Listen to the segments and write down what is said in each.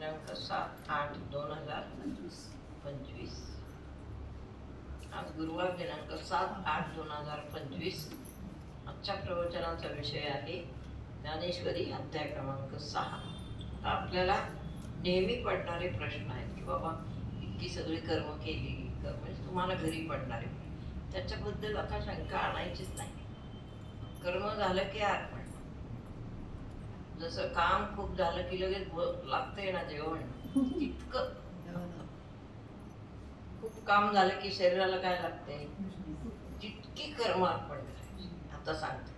दिनांक 7/8/2025. आज गुरुवार दिनांक 7/8/2025. आजच्या प्रवचनाचा विषय आहे ज्ञानेश्वरी अध्याय क्रमांक 6. तर आपल्याला नेहमी पडणारे प्रश्न आहेत की बाबा इतकी सगळी कर्म केली, म्हणजे तुम्हाला घरी पडणारे, त्याच्याबद्दल आता शंका आणायचीच नाही. कर्म झालं की अर्पण. जसं काम खूप झालं की लगेच लागतंय ना जेवण, इतकं खूप काम झालं की शरीराला काय लागतंय, तितकी कर्म अर्पण करायची. आता सांगते,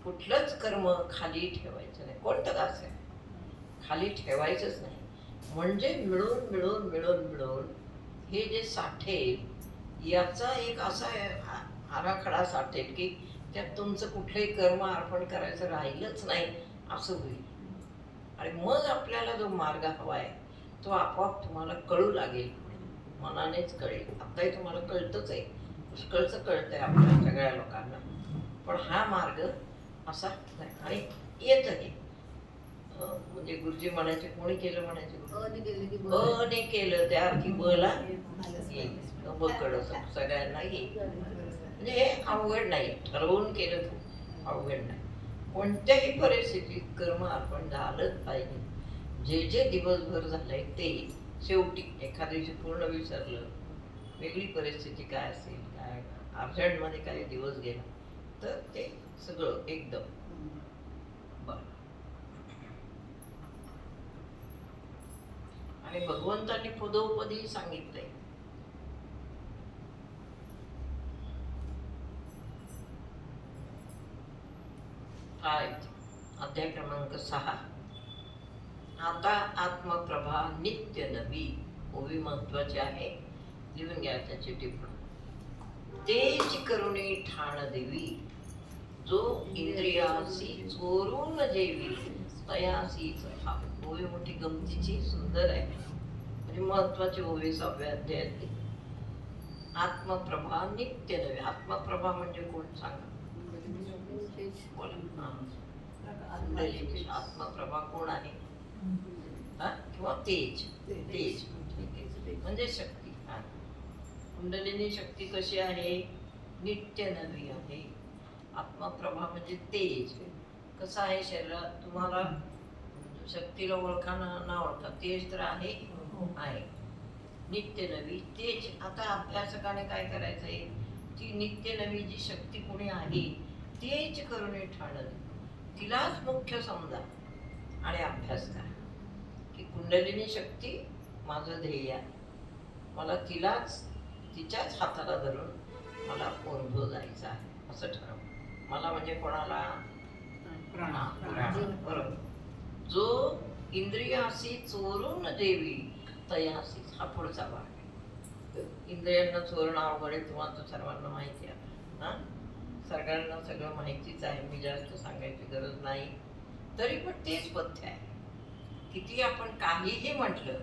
कुठलंच कर्म खाली ठेवायचं नाही. कोणतं का असेल खाली ठेवायचंच नाही. म्हणजे मिळून मिळून मिळून मिळून हे जे साठेल याचा एक असा आराखडा साठेल की त्यात तुमचं कुठलंही कर्म अर्पण करायचं राहिलंच नाही असं होईल. आणि मग आपल्याला जो मार्ग हवा आहे तो आपोआप तुम्हाला कळू लागेल, मनानेच कळेल. आताही तुम्हाला कळतच आहे, पुष्कळचं कळतंय आपल्या सगळ्या लोकांना. पण हा मार्ग असा आणि येतही. म्हणजे गुरुजी म्हणायचे, कोणी केलं म्हणायचे, अने केलं त्या अर्थी बला येईल, बकड सगळ्यांना येईल. म्हणजे हे अवघड नाही, ठरवून केलं तर अवघड नाही. कोणत्याही परिस्थितीत कर्म अर्पण झालंच पाहिजे. जे जे दिवसभर झालंय ते शेवटी एखाद्या दिवशी पूर्ण विसरलं, वेगळी परिस्थिती काय असेल, काय अर्जंटमध्ये काही दिवस गेला तर ते सगळं एकदम बरं. आणि भगवंतांनी पदोपदी सांगितलंय. अध्याय क्रमांक 6. आता आत्मप्रभा नित्य नवी. ओवी महत्वाची आहे, लिहून घ्या त्याची टिप्पणी. तेची करुणी ठाण देवी, जो इंद्रियासी चोरून जेवी तयासीच भाव. ओवी मोठी गमतीची सुंदर आहे, म्हणजे महत्वाची ओवी 6व्या अध्यायातली. आत्मप्रभा नित्य नवी. आत्मप्रभा म्हणजे कोण सांगा बोला. आत्मप्रभा कोण आहे? किंवा तेज. तेज म्हणजे शक्ती. कुंडलिनी शक्ती कशी आहे? नित्य नवी आहे. आत्मप्रभा म्हणजे तेज. कसं आहे शरीरात? तुम्हाला शक्तीला ओळखा ना ओळखा, तेज तर आहे. नित्य नवी तेज. आता अभ्यासकाने काय करायचंय, ती नित्य नवी जी शक्ती कोणी आहे तेच करून ठाणं, तिलाच मुख्य समजा आणि अभ्यास करा की कुंडलिनी शक्ती माझं ध्येय आहे, मला तिच्याच हाताला धरून मला ओरभो जायचं आहे असं ठरव. मला म्हणजे कोणाला? बरोबर. जो इंद्रियासी चोरून देवी तयासी. हा पुढचा भाग. इंद्रियांना चोरणं अवघड आहे, तुम्हाला तर सर्वांना माहिती आहे. सगळ्यांना सगळं माहितीच आहे, मी जास्त सांगायची गरज नाही. तरी पण तेच पथ्य आहे. किती आपण काहीही म्हटलं,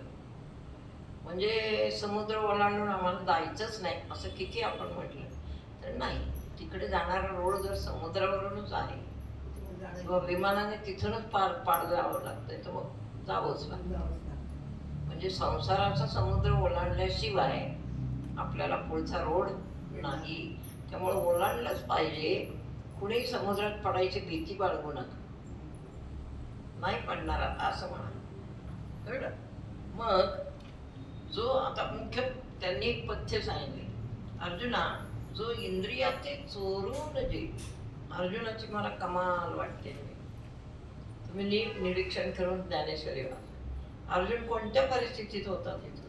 म्हणजे समुद्र ओलांडून आम्हाला जायचंच नाही असं किती आपण म्हटलं तर नाही. तिकडे जाणारा रोड जर समुद्रावरूनच आहे किंवा विमानाने तिथूनच पार जावं लागतंय तर मग जावंच लागतं. म्हणजे संसाराचा समुद्र ओलांडल्याशिवाय आपल्याला पुढचा रोड नाही. त्यामुळे ओलांडलंच पाहिजे. कुणी समुद्रात पडायची भीती बाळगू नका. नाही पडणार आता असं म्हणा, कळलं? मग जो आता मुख्य त्यांनी एक पथ्य सांगितले, अर्जुना जो इंद्रियाचे चोरून जे. अर्जुनाची मला कमाल वाटते. तुम्ही नीट निरीक्षण करून ज्ञानेश्वरी वाचा. अर्जुन कोणत्या परिस्थितीत होता तिथं?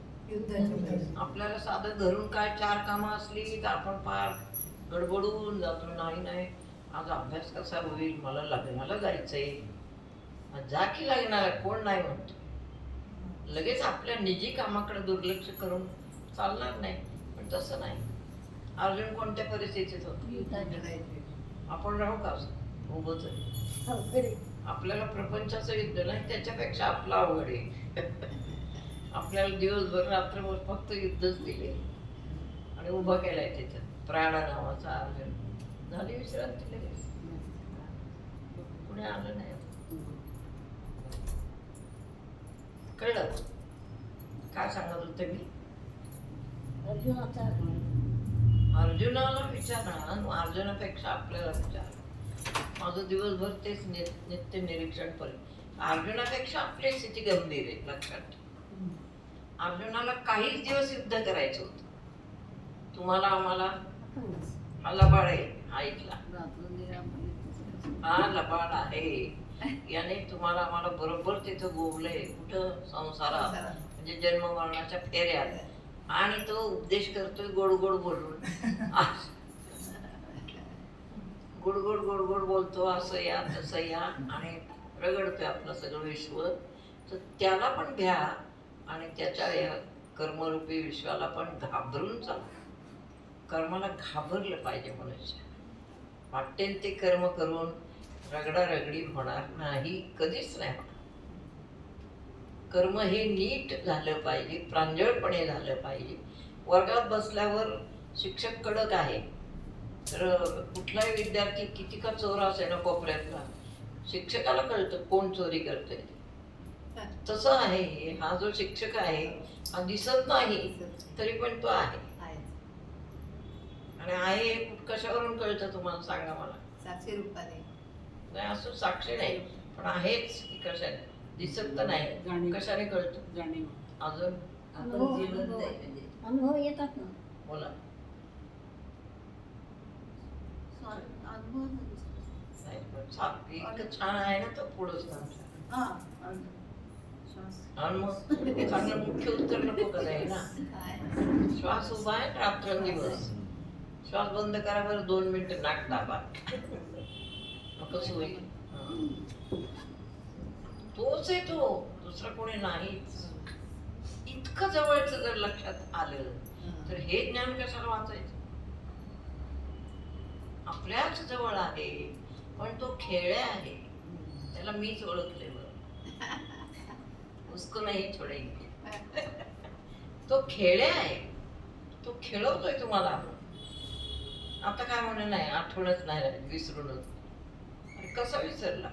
आपल्याला साधं घरून काय 4 कामं असली तर आपण फार गडबडून जातो. नाही आज अभ्यास कसा होईल, मला लग्नाला जायचंय. जा की लग्नाला, कोण नाही म्हणतो. लगेच आपल्या निजी कामाकडे दुर्लक्ष करून चालणार नाही. पण तसं नाही. अर्जुन कोणत्या परिस्थितीत होतो? आपण राहू का उभंच आहे? आपल्याला प्रपंचाचं युद्ध नाही, त्याच्यापेक्षा आपला अवघड आहे. आपल्याला दिवसभर रात्रभर फक्त युद्धच दिले आणि उभा केलाय त्याच्यात प्राण नावाचा अर्जुन. झाली विश्रांती लगेच, कुणी आलं नाही. कळलं? काय सांगत होते मी? अर्जुनाचा अर्जुनाला विचारा, अर्जुनापेक्षा आपल्याला विचार. माझं दिवसभर तेच नित्य निरीक्षण करेल. अर्जुनापेक्षा आपली स्थिती गंभीर आहे, लक्षात ठेव. अर्जुनाला काहीच दिवस युद्ध करायचं होतं. तुम्हाला आम्हाला हा लबाड आहे, हा ऐकला, हा लबाड आहे. याने तुम्हाला आम्हाला बरोबर तिथं गोवलंय. कुठं? संसारात, म्हणजे जन्म मरणाच्या फेऱ्यात. आणि तो उपदेश करतोय गोड गोड बोलून. गोड गोड गोड गोड बोलतो, असं या तसं या, आणि रगडतोय आपलं सगळं विश्व. तर त्याला पण घ्या आणि त्याच्या या कर्मरूपी विश्वाला पण घाबरून चाला. कर्माला घाबरलं पाहिजे मनुष्य. वाटेल ते कर्म करून रगडारगडी होणार नाही, कधीच नाही होणार. कर्म हे नीट झालं पाहिजे, प्रांजळपणे झालं पाहिजे. वर्गात बसल्यावर शिक्षक कडक आहे, तर कुठलाही विद्यार्थी किती का चोर असे ना कोपऱ्यातला, शिक्षकाला कळतं कोण चोरी करतोय. तसं आहे हा जो शिक्षक आहे, हा दिसत नाही तरी पण तो आहे. आणि आहे कशावरून कळतं तुम्हाला सांगा मला? साक्षी रूपाने. नाही, असं साक्षी नाही, पण आहेच की कशाने? दिसत तर नाही, कशाने कळतं? जाणीव. अजून अनुभव येतात ना. बोला. नाही, पण इतकं छान आहे ना तो पुढंच तुमच्या. आणि मग चांगलं मुख्य उत्तर नको करायला ना. श्वास उभा आहे, रात्रंदिवस. श्वास बंद करा बरं, 2 मिनिटं नाक दाबा. कसं होईल? तोच आहे तो, दुसरा कोणी नाहीच. इतकं जवळचं जर लक्षात आलं तर हे ज्ञान कशाला वाचायचं? आपल्याच जवळ आहे, पण तो खेळ्या आहे. त्याला मीच ओळखले बरं, उसको नाही छोडेंगे. तो खेळ्या आहे, तो खेळवतोय तुम्हाला. आता काय म्हणे, नाही आठवणच नाही राहिली, विसरूनच. अरे कसा विसरला?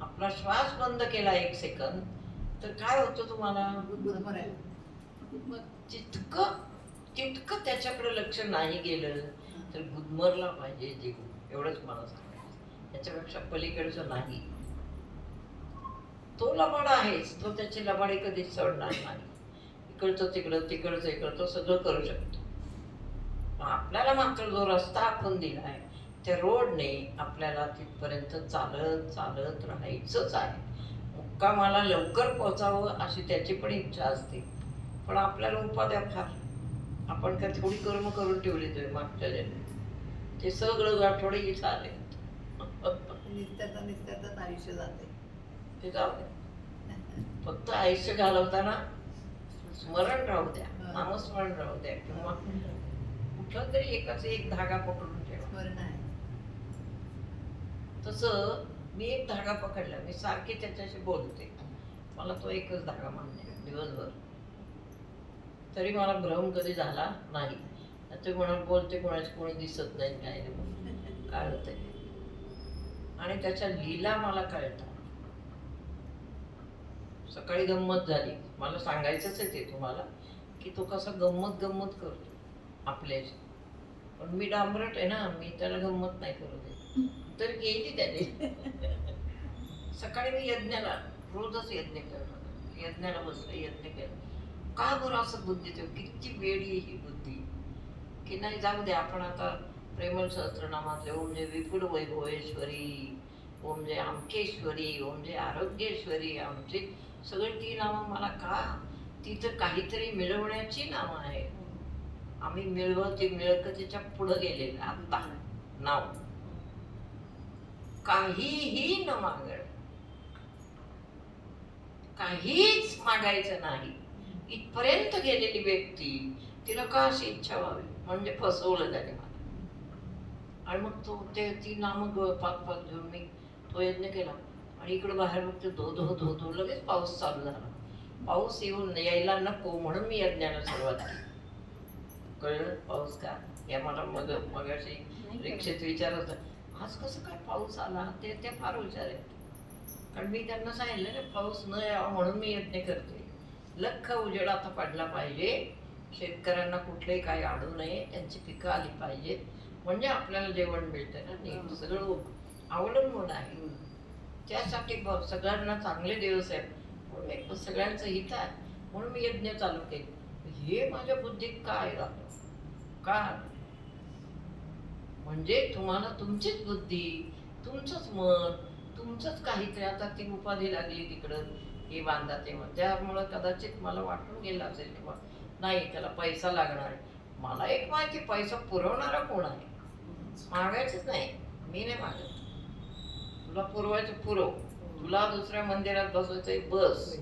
आपला श्वास बंद केला 1 सेकंद तर काय होतं तुम्हाला? तितकं त्याच्याकडे लक्ष नाही गेलं तर गुदमरला पाहिजे जीव, एवढंच मला सांगायचं. त्याच्यापेक्षा पलीकडचं नाही. तो लबाड आहेच, तो त्याची लबाडी कधीच सोडणार नाही. इकडचं तिकडं, तिकडचं इकडं, तो सगळं करू शकतो. आपल्याला मात्र जो रस्ता आपण दिलाय त्या रोडने आपल्याला तिथपर्यंत चालत चालत राहायचंच आहे. मुक्कामाला लवकर पोचावं अशी त्याची पण इच्छा असते, पण आपल्याला उपाद्या फार. आपण काय थोडी कर्म करून ठेवली तुम्ही मागच्या जन्मी? ते सगळं गाठोडे इथं आले. निसर्गात आयुष्य जाते. ते जाऊ दे, फक्त आयुष्य घालवताना स्मरण राहू द्या, नामस्मरण राहू द्या, किंवा कुठलं तरी एकाच एक धागा पकडून ठेवा. तसं मी एक धागा पकडला, मी सारखी त्याच्याशी बोलते, मला तो एकच धागा मान्य आहे दिवसभर. तरी मला भ्रम कधी झाला नाही. ते कोणाला बोलते, कोणाची कोणी दिसत नाही, काय नाही, काय होतंय. आणि त्याच्या लीला मला कळतात. सकाळी गंमत झाली, मला सांगायचंच आहे ते तुम्हाला, की तो कसा गंमत करतो आपल्याची. पण मी डांबरट आहे ना, मी त्याला गंमत नाही करू देत. तर गेली त्याने. सकाळी मी यज्ञाला, रोजच यज्ञ करतो, यज्ञाला बसलं, यज्ञ केलं. का बरं असं बुद्धी ठेव? किती वेळी ही बुद्धी, की नाही जाऊ दे, आपण आता प्रेमल सहस्त्रनामातले ओम जे विपुल वैभवेश्वरी, ओम जे आमकेश्वरी, ओम जे आरोग्येश्वरी, आमची सगळी ती नामं मला का? ती तर काहीतरी मिळवण्याची नामं आहे. आम्ही मिळवती मिळकतीच्या पुढं गेलेलं आता नाव. काहीही न मागण, काहीच मागायचं नाही, इथपर्यंत गेलेली व्यक्ती, तिला का अशी इच्छा व्हावी? म्हणजे फसवलं त्याने मला. आणि मग तो ती नामं पाच घेऊन मी तो यज्ञ केला. आणि इकडे बाहेर बघते, धो धो धो धो, लगेच पाऊस चालू झाला. पाऊस यायला नको म्हणून मी यज्ञाला सुरुवात केली. कळलं पाऊस का? या मला मगाशी रिक्षेत विचारत, आज कसं काय पाऊस आला? ते फार हुशार आहेत. कारण मी त्यांना सांगितलं ना, पाऊस न यावा म्हणून मी यज्ञ करते. लख उजेड आता पडला पाहिजे, शेतकऱ्यांना कुठलंही काही अडू नये, त्यांची पिकं आली पाहिजेत, म्हणजे आपल्याला जेवण मिळतं ना. नीट सगळं अवलंबून आहे. त्यासाठी सगळ्यांना चांगले दिवस आहेत म्हणून एक सगळ्यांचं हित आहे म्हणून मी यज्ञ चालू केले. हे माझ्या बुद्धीत काय राहतं का, म्हणजे तुम्हाला तुमचीच बुद्धी, तुमचंच मन, तुमचंच काहीतरी. आता ती उपाधी लागली तिकडं, हे बांधा ते त्यामुळं कदाचित मला वाटून गेलं असेल किंवा नाही त्याला पैसा लागणार आहे. मला एक माहिती, पैसा पुरवणारा कोण आहे. मागायचंच नाही, मी नाही मागत. तुला पुरवायचं पुरव, तुला दुसऱ्या मंदिरात बसवायचंय बस,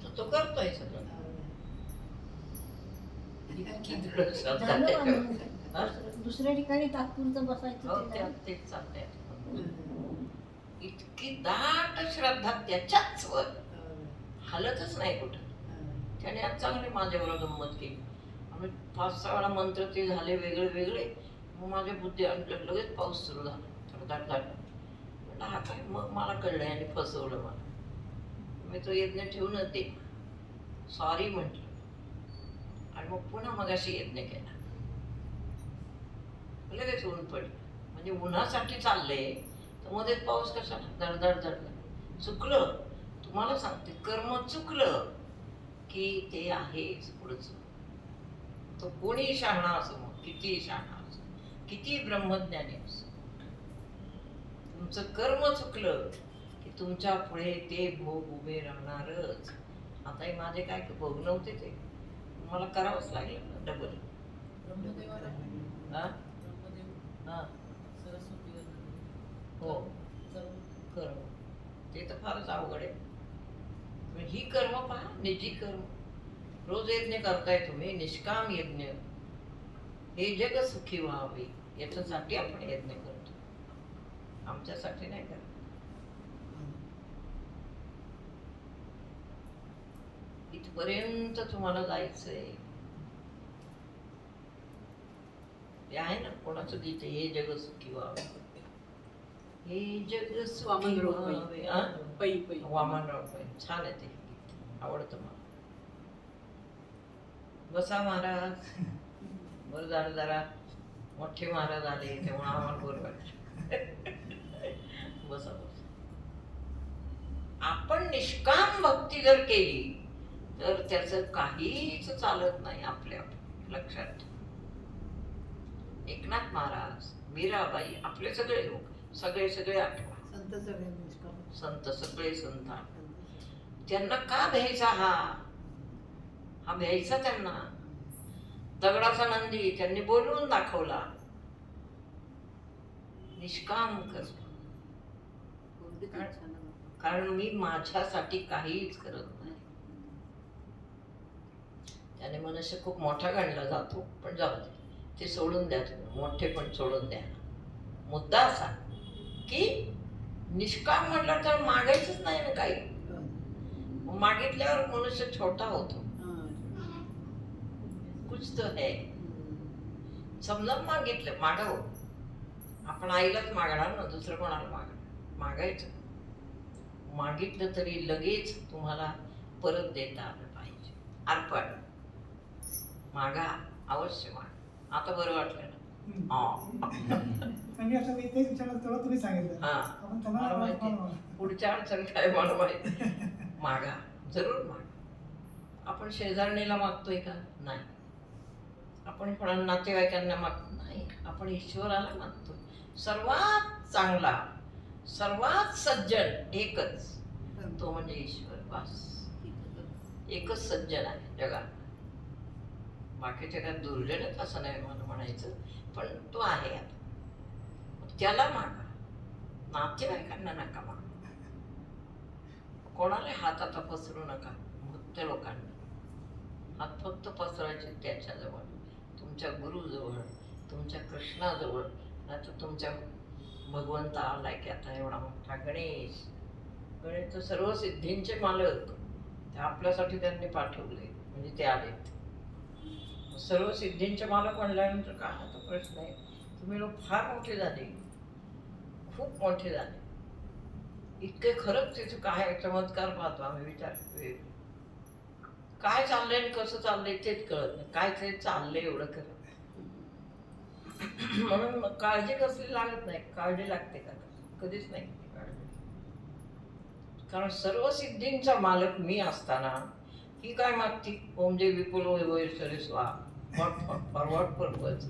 तर तो करतोय सगळं. इतकी दृढ श्रद्धा झालं त्याच्यावर. बा हा? मग. दुसऱ्या ठिकाणी तात्पुरतं बसायचं हो, ते झालं. तेच चाललंय. इतकी दाट श्रद्धा त्याच्याच वर, हालतच नाही कुठं. त्याने आज चांगली माझ्यावर गंमत केली. आम्ही 5-6 वेळा मंत्र ते झाले वेगळे वेगळे. मग माझ्या बुद्धी लगेच पाऊस सुरू झाला, धड धड. म्हटलं हा काय, मग मला कळलं आणि फसवलं मला. मी तो यज्ञ ठेवूनच दे, सॉरी म्हटलं, आणि मग पुन्हा मगाशी यज्ञ केला. लगेच ऊन पडलं. म्हणजे उन्हासाठी चाललंय तर मध्येच पाऊस कशाला, धडधड धडधड. चुकलं, तुम्हाला सांगते, कर्म चुकलं की ते आहेच पुढचं. तो कोणी शहाणा असो, मग किती शहाणा असो, किती ब्रह्मज्ञानी असो, तुमचं कर्म चुकलं की तुमच्या पुढे ते भोग उभे राहणारच. आता हे माझे काय भोग नव्हते, ते मला करावंच लागलं ना डबल. हा हा हो, कर्म ते तर फारच अवघड आहे. पण ही कर्म पहा, निजी कर्म. रोज यज्ञ करताय तुम्ही, निष्काम यज्ञ. हे जग सुखी व्हावे याच्यासाठी आपण यज्ञ करतो, आमच्यासाठी नाही करत. इथपर्यंत तुम्हाला जायचंय. ते आहे ना कोणाचं गीत, हे जग सुखी व्हावे, हे जग सुखी व्हावे. वामनराव पै, छान आहे ते गीत, आवडतं मला. बसा महाराज. बरं झालं जरा मोठे महाराज आले तेव्हा आम्हाला बरं वाटलं. बसा बसा. आपण निष्काम भक्ती जर केली तर त्याचं काहीच चालत नाही आपल्या. लक्षात ठेवा. एकनाथ महाराज, मीराबाई, आपले सगळे लोक, सगळे सगळे आठवा. संत सगळे निष्काम. संत सगळे संत आठवा. त्यांना का भ्यायचा हा भ्यायचा त्यांना. दगडाचा नंदी त्यांनी बोलवून दाखवला, निष्काम कर. कारण मी माझ्यासाठी काहीच करत नाही. त्याने मनुष्य खूप मोठा गणला जातो, पण जाऊ दे, ते सोडून द्या तुम्ही, मोठे पण सोडून द्या. मुद्दा असा की निष्काम म्हटलं तर मागायचंच नाही ना काही. मागितल्यावर मनुष्य छोटा होतो. कुछ तो है. समजा मागितलं, मागाव. आपण आईलाच मागणार ना, दुसरं कोणाला मागायचं. मागितलं तरी लगेच तुम्हाला परत देता आलं पाहिजे. अर्पण मागा, अवश्य मागा. आता बरं वाटलं ना. मी असं तेच विचारलं तेव्हा तुम्ही सांगितलं. हा, आपण त्यांना मला माहिती पुढच्या अडचण काय मला माहिती. मागा, जरूर मागा. आपण शेजारणीला मागतोय का? नाही. आपण कोणाला नातेवाईकांना मागतो नाही. आपण ईश्वराला मागतो. सर्वात चांगला, सर्वात सज्जन एकच, तो म्हणजे ईश्वर. बस एकच सज्जन आहे जगात. बाकीचे काय दुर्जनच असं नाही मला म्हणायचं, पण तो आहे. आता त्याला मागा, नातेवाईकांना नका मागा. कोणाला हात आता पसरू नका. भक्त लोकांना हात फक्त पसरायचे त्याच्याजवळ, तुमच्या गुरुजवळ, तुमच्या कृष्णाजवळ, नाही तर तुमच्या भगवंत आलाय की आता एवढा मोठा गणेश. गणेश तर सर्व सिद्धींचे मालक, ते आपल्यासाठी त्यांनी पाठवले म्हणजे ते आलेत. सर्व सिद्धींचे मालक म्हणल्यानंतर काय आता प्रश्न आहे. तुम्ही लोक फार मोठे झाले, खूप मोठे झाले. इतके खरंच तिथे काय चमत्कार पाहतो आम्ही विचार काय चाललंय आणि कसं चाललंय तेच कळत नाही, काय ते चाललंय एवढं खरं. म्हणून काळजी कसली लागत नाही. काळजी लागते का? कधीच नाही काळजी. कारण सर्व सिद्धींचा मालक मी असताना ही काय मागती? ओम जे विपुल वैभवेश्वरी स्वाहा फॉरवर्ड पर्पज.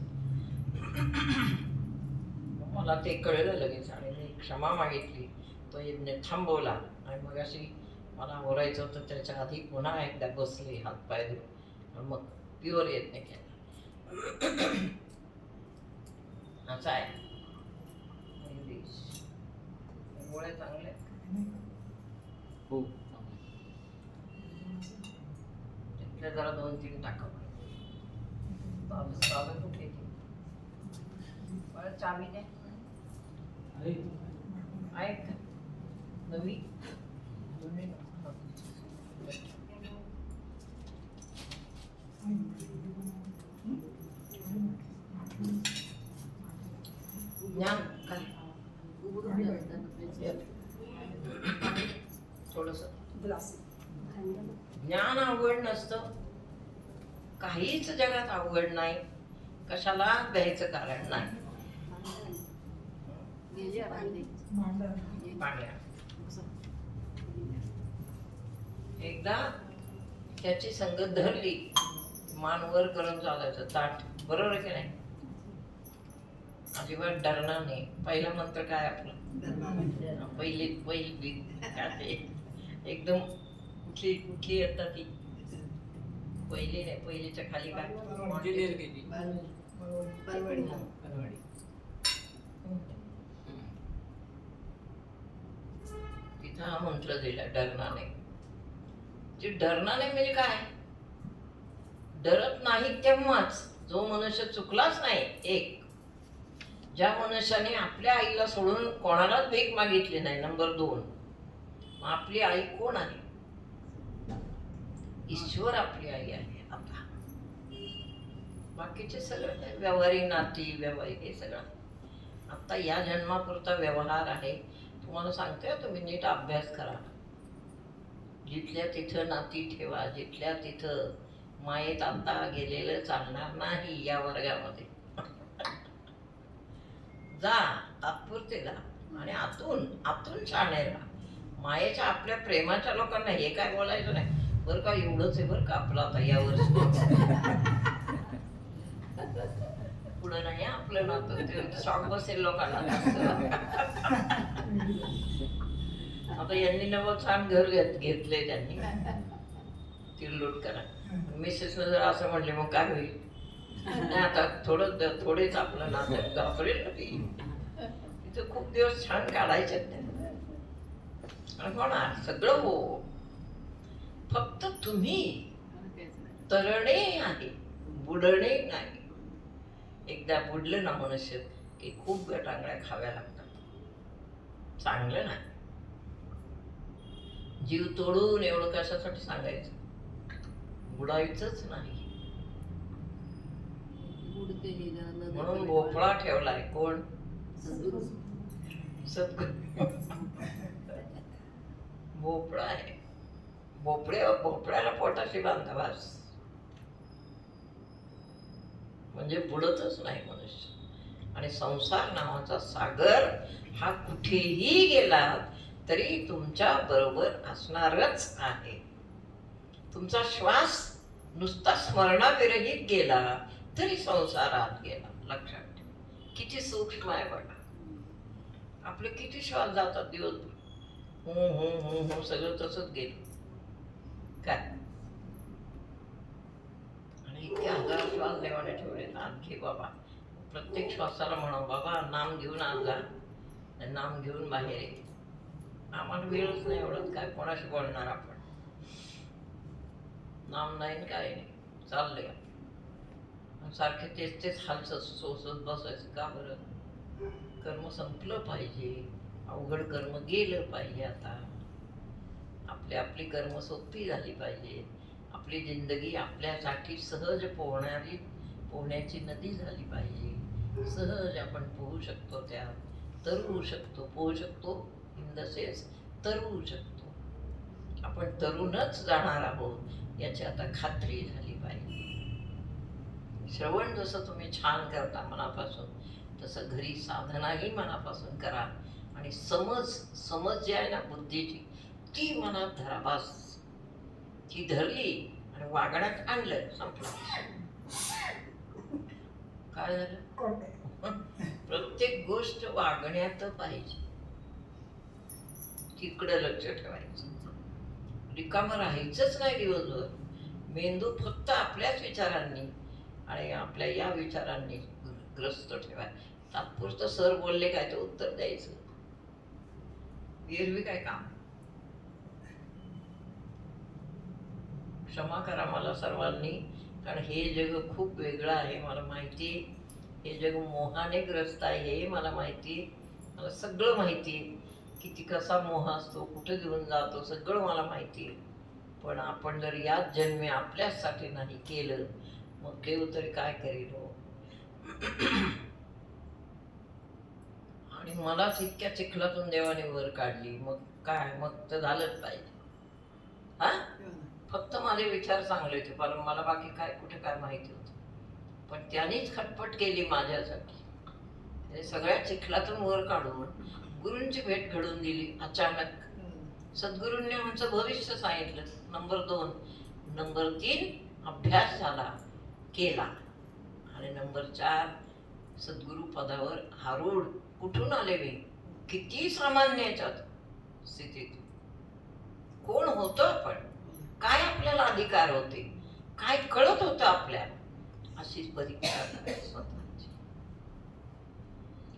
मला ते कळलं लगेच आणि मी क्षमा मागितली. तो यज्ञ थांबवला आणि मग अशी मला आवरायचं होतं त्याच्या आधी पुन्हा एकदा बसले हातपाय धुवून आणि मग प्युअर यज्ञ केला. असं आहे गोळ्या चांगल्या हो. तिथल्या जरा 2-3 टाका. बाबा कुठे बरं चावी द्या. आहे का नवी? ज्ञान काय थोडस ज्ञान अवघड नसतं. काहीच जगात अवघड नाही. कशाला द्यायचं कारण नाही. पाण्या एकदा त्याची संगत धरली मान वर करून चालायचं ताट. बरोबर आहे की नाही? अजिबात डरणार नाही. पहिला मंत्र काय आपला? पहिली काय ते एकदम कुठली येतात ती पहिली नाही. पहिलीच्या खाली काय तिथं हा मंत्र दिला डरणार नाही. जे डरणार नाही म्हणजे काय? डरत नाही तेव्हाच जो मनुष्य चुकलाच नाही. एक ज्या मनुष्याने आपल्या आईला सोडून कोणालाच भीक मागितली नाही. नंबर 2 आपली आई कोण आहे? ईश्वर आपली आई आहे. आता बाकीचे सगळं व्यवहारिक नाती व्यवहारिक हे सगळं आता या जन्मापुरता व्यवहार आहे. तुम्हाला सांगते तुम्ही नीट अभ्यास करा. जिथल्या तिथं नाती ठेवा. जिथल्या तिथं मायेत आता गेलेलं चालणार नाही. या वर्गामध्ये जा तात्पुरते जा आणि आतून शहाणे राहा. मायेच्या आपल्या प्रेमाच्या लोकांना हे काय बोलायचं नाही बरं का. एवढंच आहे बरं का आपलं आता या वर्षी. पुढं नाही आपलं नातं ते शॉक बसेल लोकांना. आता यांनी नवं छान घर घेतलंय त्यांनी तिरलोट करा. मिसेसनं जर असं म्हणले मग काय होईल? नाही आता थोडेच आपलं नातं घाबरेल ना ती. तिथं खूप दिवस छान काढायचे होणार सगळं. हो फक्त तुम्ही तरणे आहे बुडणे नाही. एकदा बुडलं ना मनुष्य की खूप गटांगळ्या खाव्या लागतात. चांगलं नाही. जीव तोडून एवढं कशासाठी सांगायचं? बुडायचंच नाही. म्हणून भोपळा ठेवलाय कोण? सद्गुरू. भोपळा आहे. भोपळ्याला पोटाशी बांधा बस म्हणजे बुडतच नाही मनुष्य. आणि संसार नावाचा सागर हा कुठेही गेला तरी तुमच्या बरोबर असणारच आहे. तुमचा श्वास नुसता स्मरणाविरहित गेला तरी संसारात गेला. लक्षात ठेवा. किती सूक्ष्म आहे बघा. आपले किती श्वास जातात दिवसभर. हो सगळं तसंच गेलं काय. आणि इतके 1000 श्वास देवाने ठेवले. आणखी बाबा प्रत्येक श्वासाला म्हणा बाबा नाम घेऊन आज जा. नाम घेऊन बाहेर ये. आम्हाला वेळच नाही एवढंच काय कोणाशी बोलणार आपण. नाम नाही काय नाही चाललंय. सारखे तेच हाल सोसत बसायचं का बरं? कर्म संपलं पाहिजे. अवघड कर्म गेलं पाहिजे. आता आपली कर्म सोपी झाली पाहिजे. आपली जिंदगी आपल्यासाठी सहज पोहण्याची नदी झाली पाहिजे. सहज आपण पोहू शकतो. त्यात तरु शकतो पोहू शकतो. इन द सेन्स तरवू शकतो. आपण तरुणच जाणार आहोत याची आता खात्री झाली पाहिजे. श्रवण जसं तुम्ही छान करता मनापासून, तसं घरी साधनाही मनापासून करा. आणि समज जी आहे ना बुद्धीची, ती मनात धरा. बस ती धरली आणि वागण्यात आणलं, संपलं. काय झालं? कोण नाही. प्रत्येक गोष्ट वागण्यात पाहिजे, तिकडे लक्ष ठेवायचं. रिकामं राहायचंच नाही दिवसभर. मेंदू फक्त आपल्याच विचारांनी आणि आपल्या या विचारांनी ग्रस्त ठेवाय. तात्पुरतं सर बोलले काय ते उत्तर द्यायचं, एरवी काय काम. क्षमा करा मला सर्वांनी, कारण हे जग खूप वेगळं आहे. मला माहिती, हे जग मोहाने ग्रस्त आहे, हे मला माहिती. मला सगळं माहिती, किती कसा मोह असतो, कुठे घेऊन जातो, सगळं मला माहिती. पण आपण जर याच जन्मी आपल्यासाठी नाही केलं, मग देव तरी काय करील हो. आणि मलाच इतक्या चिखलातून देवाने वर काढली, मग काय, मग तर झालंच पाहिजे. हा, फक्त माझे विचार चांगले होते, पण मला बाकी काय कुठे काय माहिती होतं. पण त्यांनीच खटपट केली माझ्यासाठी. त्याने सगळ्या चिखलातून वर काढून गुरूंची भेट घडवून दिली अचानक. सद्गुरूंनी आमचं भविष्य सांगितलं, नंबर 2. नंबर 3 अभ्यास झाला, केला. आणि नंबर 4 सद्गुरू पदावर आरूढ. कुठून आले मी, किती सामान्य याच्यात स्थितीत. कोण होतो आपण, काय आपल्याला अधिकार होते, काय कळत होतं आपल्याला, अशीच परीक्षा करायची स्वतःची.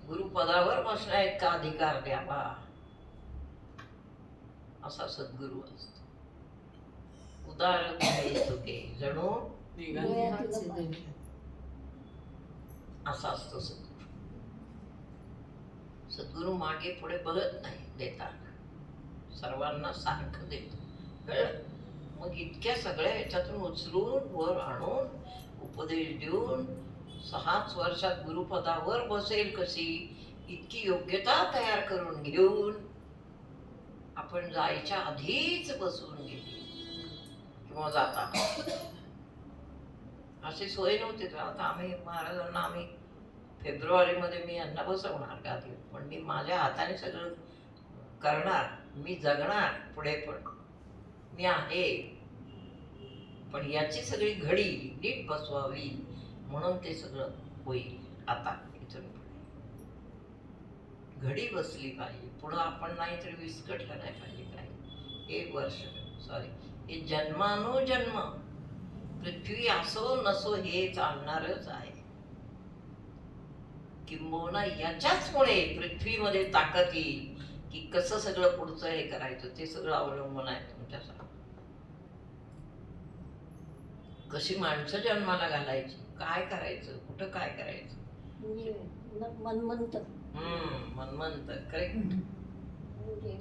गुरुपदावर बसण्या इतका अधिकार द्यावा, असा सद्गुरू असतो. उदार तुके जणू असा असतो सद्गुरू. सद्गुरू मागे पुढे बघत नाही, देतात सर्वांना सारखं देतो. कळलं? मग इतक्या सगळ्या ह्याच्यातून उचलून वर आणून उपदेश देऊन 6 वर्षात गुरुपदावर बसेल कशी, इतकी योग्यता तयार करून घेऊन आपण जायच्या आधीच बसवून गेली किंवा जाता. अशी सोय नव्हती. तर आता आम्ही महाराजांना आम्ही फेब्रुवारीमध्ये मी यांना बसवणार गादी, पण मी माझ्या हाताने सगळं करणार, मी जगणार पुढे, पण मी आहे. पण याची सगळी घडी नीट बसवावी म्हणून ते सगळं होईल. आता इथून पुढे घडी बसली पाहिजे. पुढं आपण नाहीतरी विस्कटलं नाही पाहिजे. काही 1 वर्ष हे जन्मानुजन्म पृथ्वी असो नसो हे चालणारच आहे. किंबहुना याच्याचमुळे पृथ्वीमध्ये ताकद येईल की कसं सगळं पुढचं हे करायचं, ते सगळं अवलंबून आहे तुमच्यासाठी. कशी माणसं जन्माला घालायची, काय करायचं, कुठं काय करायचं. मनमंत मनमंत करेक्ट.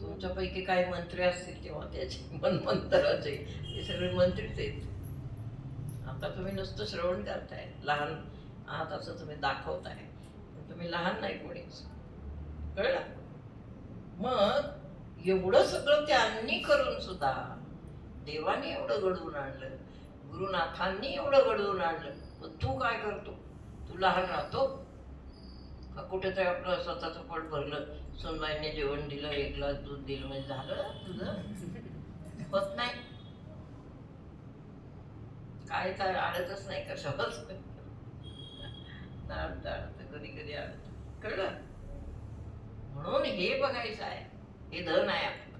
तुमच्यापैकी काही मंत्री असतील तेव्हा त्याचे मनमंतराचे हे सगळे मंत्रीच आहेत. आता तुम्ही नुसतं श्रवण करताय, लहान आहात असं तुम्ही दाखवताय, पण तुम्ही लहान नाही कोणीच. कळलं? मग एवढं सगळं त्यांनी करून सुद्धा देवाने एवढं घडवून आणलं, गुरुनाथांनी एवढं घडवून आणलं, मग तू काय करतो? तू लहान राहतो का? कुठेतरी आपलं स्वतःचं पोट भरलं, सोनबाईंनी जेवण दिलं, 1 ग्लास दूध दिलं म्हणजे झालं तुझं? होत नाही. काय काय आडतच नाही का सहज? कधी कधी आडत. कळलं? म्हणून हे बघायचं आहे, हे धन आहे आपलं.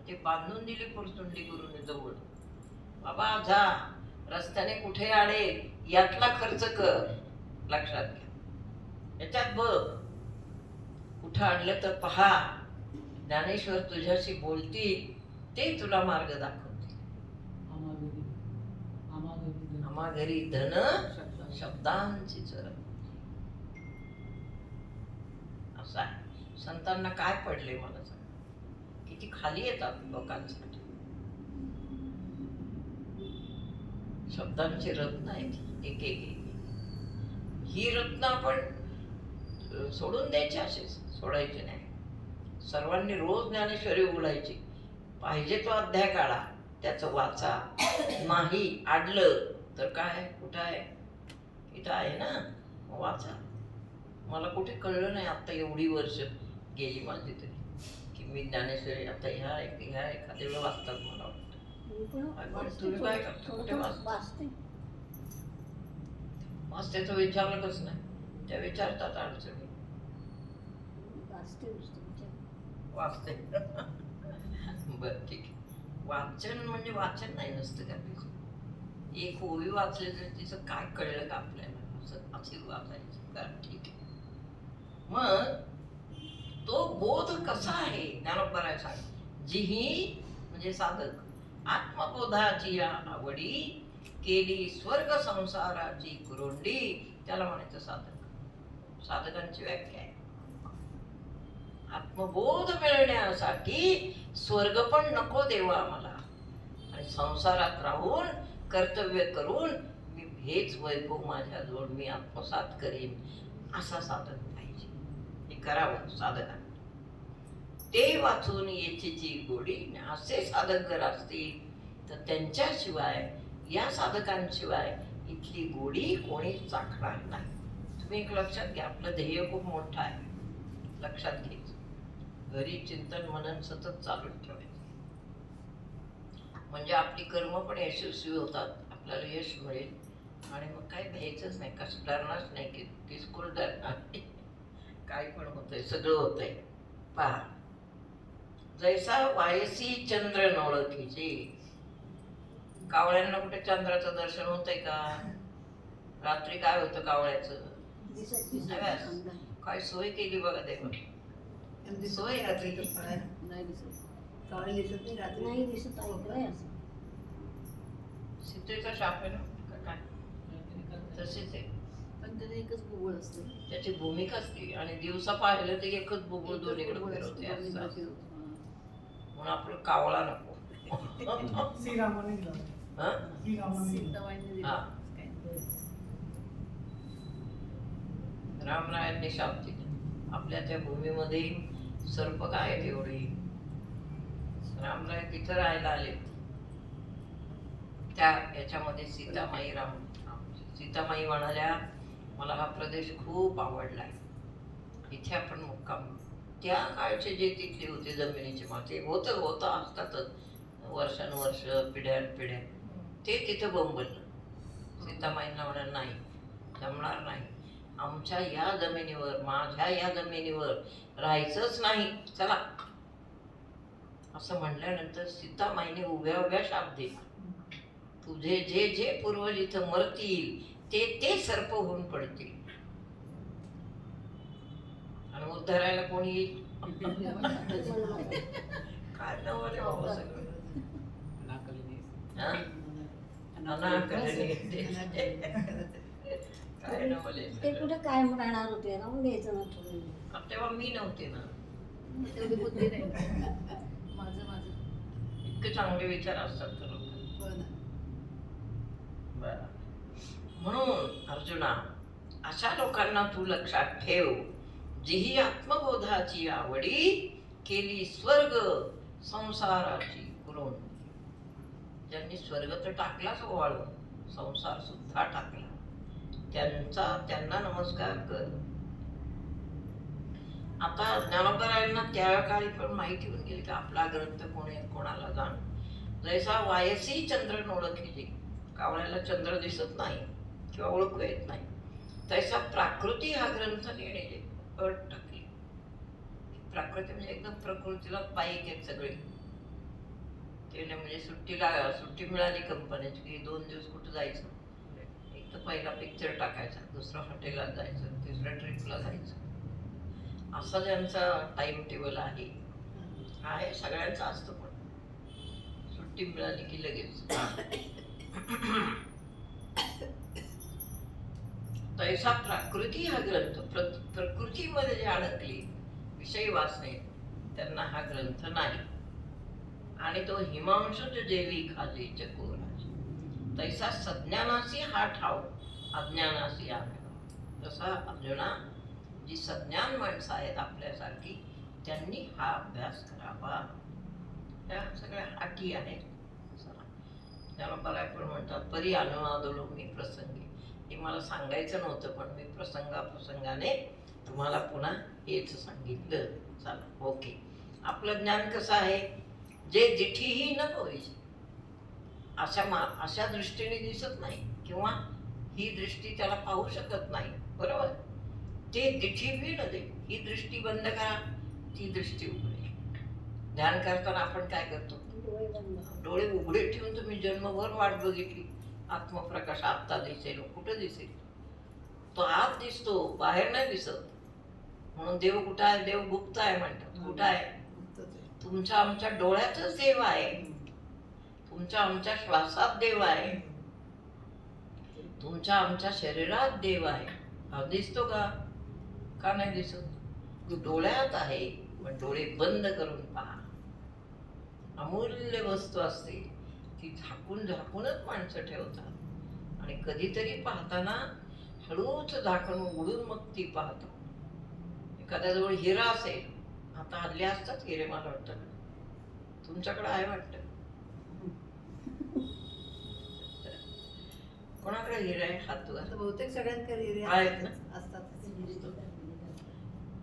ते बांधून दिली पुरसुंडी गुरुने जवळ. बाबा जा, रस्त्याने कुठे आले यातला खर्च कर, लक्षात घ्या. याच्यात बघ, कुठं आणलं तर पहा. ज्ञानेश्वर तुझ्याशी बोलतील, ते तुला मार्ग दाखवतील. आम्हा घरी धन शब्दांची चरण. असं आहे. संतांना काय पडले मला सांग, किती खाली येतात लोकांसाठी. शब्दांची रत्न आहेत एक एक. ही रत्न आपण सोडून द्यायची, असेच सोडायची नाही. सर्वांनी रोज ज्ञानेश्वरी उघडायची, पाहिजे तो अध्याय काढा, त्याचं वाचा. नाही आडलं तर काय, कुठं आहे, इथं आहे ना, मग वाचा. मला कुठे कळलं नाही आता एवढी वर्ष गेली माझी तरी की मी ज्ञानेश्वरी आता ह्या एखाद्या वेळेला वाचतात मला वाटतं. मी पण पण वाचते, तुम्ही काय करता? थोडं कुठे थोडं वाचता? वाचते. वाचतेचं विचारलं कसं नाही, त्या विचारतात अडचणी. वाचते पुस्तकाच्या. वाचते. बरं ठीक आहे. वाचन म्हणजे वाचन नाही नसतं का तिचं. एक ओवी वाचली तर तिचं काय कळलं का आपल्याला, असं असे वाचायचं का. ठीक आहे. मग तो बोध कसा आहे ज्ञानोबराय सांग. जीही म्हणजे साधक आत्मबोधाची या आवडी केली स्वर्ग संसाराची कुरुंडी, त्याला म्हणायचं साधक. साधकांची व्याख्या आहे आत्मबोध मिळण्यासाठी स्वर्ग पण नको देवा मला, आणि संसारात राहून कर्तव्य करून मी हेच वैभव माझ्याजवळ मी आत्मसात करीन, असा साधक पाहिजे. हे करावं साधकांनी. ते वाचून येचीची गोडी, असे साधक जर असतील तर त्यांच्याशिवाय, या साधकांशिवाय इथली गोडी कोणी चाखणार नाही. तुम्ही एक लक्षात घ्या, आपलं ध्येय खूप मोठं आहे, लक्षात घ्यायचं. घरी चिंतन मनन सतत चालूच ठेवायचं, म्हणजे आपली कर्म पण यशस्वी होतात, आपल्याला यश मिळेल, आणि मग काय भ्यायचंच नाही, कसं डरणारच नाही की किसकुल डरणार नाही. काय पण होतंय, सगळं होतंय. पहा, जैसा वायसी चंद्र नोळखीचे. कावळ्यांना कुठे चंद्राचं दर्शन होतंय का? रात्री काय होतं कावळ्याचं? दिसत नाही, काय सोय केली बघा देवाने. सोय रात्री नाही दिसत. कावळे दिसत नाही रात्री. नाही दिसत, ऐकलंय असं. सीतेचा शाप आहे ना का काय, तशीच आहे. पण त्याला एकच बुबुळ असतं. त्याची भूमिकाच ती, आणि दिवसा पाहिलं तर एकच बुबुळ दोन्हीकडे फिरवते असं. म्हणून आपलं कावळा नको. श्रीरामाने दिला. हा? श्रीरामाने दिला. हा. रामरायांनी शाप दिला आपल्या त्या भूमीमध्ये. सर्प काय आहेत एवढी. रामराय तिथं राहायला आले, त्या याच्यामध्ये सीतामाई सीतामाई म्हणाल्या, मला हा प्रदेश खूप आवडलाय, इथे आपण मुक्काम. त्या काळचे जे तिथले होते जमिनीचे माते होतं असतातच वर्षानुवर्ष, पिढ्यानपिढ्या, ते तिथं बोंबललं. सीतामाईंना म्हणाल नाही, जमणार नाही, आमच्या या जमिनीवर, माझ्या या जमिनीवर राहायचंच नाही, चला. असं म्हणल्यानंतर सीतामाईने उभ्या शाप दिला, तुझे जे जे पूर्वज इथं मरतील ते ते सर्प होऊन पडतील, आणि उद्धारायला कोणी येईल. काय नवले बाबा सगळं. हा? काय नवले ते कुठे काय राहणार होते, राहून द्यायचं ना थोडं. तेव्हा मी नव्हते ना. तेवढी बुद्धी नाही. माझं इतके चांगले विचार असतात तर लोक. बरं. म्हणून अर्जुना, अशा लोकांना तू लक्षात ठेव, जीही आत्मबोधाची आवडी केली स्वर्ग संसाराची कुरुण. ज्यांनी स्वर्ग तर टाकलाच ओवाळून, संसार सुद्धा टाकला, त्यांना नमस्कार कर. आता ज्ञानोबरायांना त्या काळी पण माहिती होऊन गेली की आपला ग्रंथ कोणाला जाण. जैसा वायसी चंद्र नोळखीची, कावळ्याला चंद्र दिसत नाही किंवा ओळखू येत नाही, तैसा प्राकृती हा ग्रंथ लिहिण्याची अट टाकली. प्राकृती म्हणजे एकदम प्रकृतीला पायीक आहेत सगळे. ते म्हणजे सुट्टी मिळाली कंपनीची की 2 दिवस कुठं जायचं, एक तर पहिला पिक्चर टाकायचा, दुसरा हॉटेलला जायचं, तिसऱ्या ट्रिपला जायचं, असा ज्यांचा टाइम टेबल आहे सगळ्यांचा असतं. पण सुट्टी मिळाली की लगेच. तैसा प्राकृती हा ग्रंथ, प्रकृतीमध्ये जे अडकली विषय वाचणे, त्यांना हा ग्रंथ नाही. आणि तो हिमांशुच जेवी खाली चकोराची, तैसा सज्ञानासी हा ठाव, अज्ञानासी आघाव. तसा अर्जुना, जी सज्ञान माणसं आहेत आपल्यासारखी, त्यांनी हा अभ्यास करावा. या सगळ्या अटी आहेत. चला, त्याला बऱ्याच म्हणतात परी अनुवादलो मी प्रसंगी. हे मला सांगायचं नव्हतं, पण मी प्रसंगाने तुम्हाला पुन्हा हेच सांगितलं. चला, ओके. आपलं ज्ञान कसं आहे, जे जिठीही न पाहिजे अशा दृष्टीने दिसत नाही, किंवा ही दृष्टी त्याला पाहू शकत नाही, बरोबर. ते दिठी बी न दे, ही दृष्टी बंद करा, ती दृष्टी उघडे. ध्यान करताना आपण काय करतो, डोळे उघडे ठेवून तुम्ही जन्मभर वाट बघितली, आत्मप्रकाश आत्ता दिसेल, कुठं दिसेल? तो आत दिसतो, बाहेर नाही दिसत. म्हणून देव कुठं आहे? देव गुप्त आहे म्हणतात. कुठं आहे? तुमच्या आमच्या डोळ्यातच देव आहे, तुमच्या आमच्या श्वासात देव आहे, तुमच्या आमच्या शरीरात देव आहे. हा दिसतो का? का नाही दिसत? डोळ्यात आहे, पण डोळे बंद करून पहा. अमूल्य वस्तू असते ती झाकूनच माणसं ठेवतात, आणि कधीतरी पाहताना हळूच झाकण उघडून मग ती पाहतात. एखाद्याजवळ हिरा असेल, आता हल्ले असतात हिरे, मला वाटतं तुमच्याकडे आहे वाटतं. कोणाकडे हिरे आहे? हात वर. बहुतेक सगळ्यांकडे हिरे आहेत ना? असतात.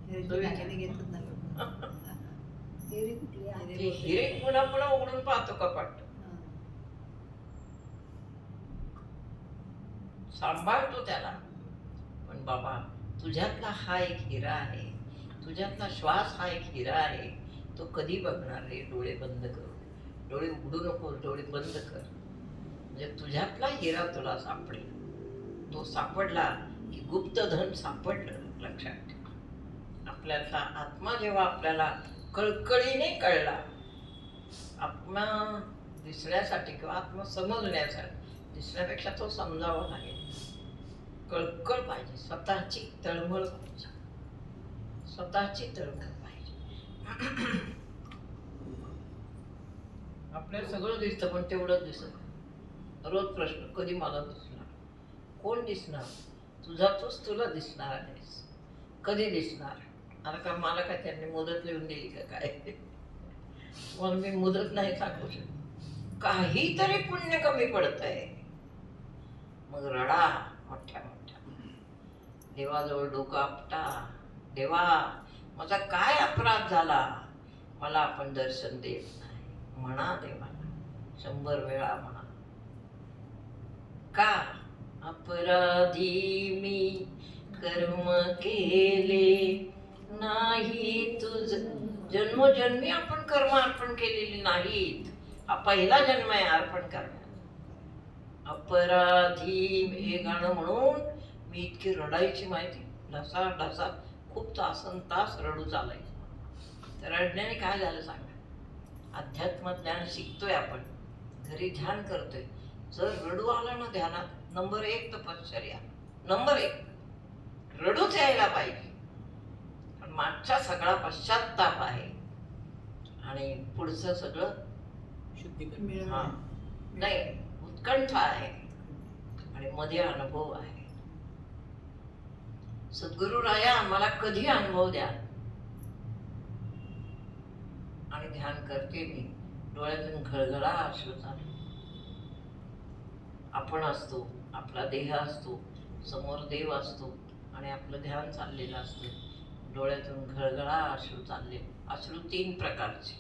हिऱ्याची दागिने घेतात ना लोक. ते हिरे पुन्हा पुन्हा उघडून पाहतो कपाट, सांभाळतो त्याला. पण बाबा, तुझ्यातला हा एक हिरा आहे, तुझ्यातला श्वास हा एक हिरा आहे. तो कधी बघणार रे? डोळे बंद कर, डोळे उघडू नको, डोळे बंद कर. म्हणजे तुझ्यातला हिरा तुला सापडेल. तो सापडला की गुप्त धन सापडलं. लक्षात ठेव. आपल्यातला आत्मा जेव्हा आपल्याला कळकळीने कळला, आत्मा दिसण्यासाठी किंवा आत्मा समजण्यासाठी, दिसण्यापेक्षा तो समजावा लागेल. कळकळ पाहिजे, स्वतःची तळमळ पाहिजे, स्वतःची तळमळ पाहिजे. आपल्याला सगळं दिसतं, पण तेवढंच दिसत. रोज प्रश्न, कधी मला दिसणार? कोण दिसणार? तुझा तूच तुला दिसणार आहेस. कधी दिसणार? आता का मला काय त्यांनी मुदत लिहून दिली का काय? म्हणून मी मुदत नाही सांगू शकत. काहीतरी पुण्य कमी पडतंय, मग रडा मोठ्या मोठ्या, देवाजवळ डोकं आपटा. देवा, माझा काय अपराध झाला, मला आपण दर्शन देत नाही. म्हणा देवाला 100 वेळा म्हणा. का? अपराधी मी कर्म केले नाही तुझ. जन्मोजन्मी आपण कर्म अर्पण केलेली नाहीत. हा पहिला जन्म आहे अर्पण करण्याचा. अपराधी हे गाणं म्हणून मी इतकी रडायची माहिती, ढसा ढसा खूप तास रडू चालायचं. तर रडण्याने काय झालं सांगा? अध्यात्म ज्ञान शिकतोय आपण, घरी ध्यान करतोय. जर रडू आला ना ध्यानात, नंबर 1 तपश्चर्या. नंबर 1 रडूच यायला पाहिजे. पण मागचा सगळा पश्चात्ताप आहे, आणि पुढचं सगळं शुद्धीकरण. हा नाही, उत्कंठा आहे, आणि मध्ये अनुभव आहे. सद्गुरु राया, मला कधी अनुभव द्या. आणि ध्यान करते मी, डोळ्यातून घळघळा अश्रू चालू. आपण असतो, आपला देह असतो, समोर देव असतो, आणि आपलं ध्यान चाललेलं असतं. डोळ्यातून घळघळा अश्रू चालले. अश्रू 3 प्रकारचे.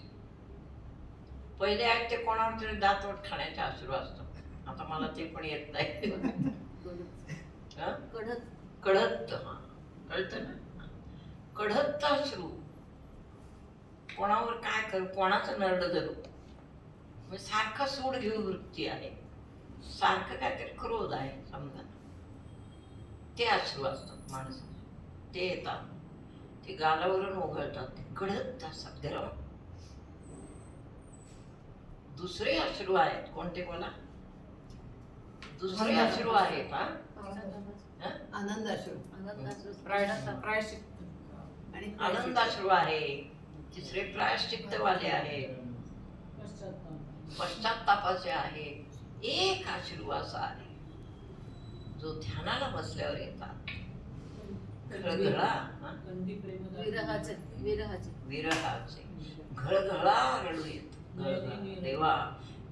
पहिले आहेत ते कोणावर तरी दातवट खाण्याचे अश्रू असतात. आता मला ते पण येत नाही. कढत, कळतं ना? कढत अश्रू. कोणावर काय करू, कोणाचं नरड धरू. म्हणजे सारखं सूड घेऊ वृत्ती आहे, सारखं काहीतरी क्रोध आहे समजा. ते अश्रू असतात माणसाचे. ते येतात, ते गालावरून ओघळतात, ते कडक असतात, गरम. दुसरे अश्रू आहेत कोणते? बोला. दुसरे अश्रू आहेत आनंद अश्रू, प्रायश्चित्त, आनंद अश्रू आहे. तिसरे प्रायश्चित्तवाले आहेत, पश्चात्तापाचे आहे. एक अश्रू असा आहे जो ध्यानाला बसल्यावर येतात. घळघळा हा? कंदी प्रेम विरहाचे विरहाचे विरहाचे घळघळा रडू येत घळघळा. देवा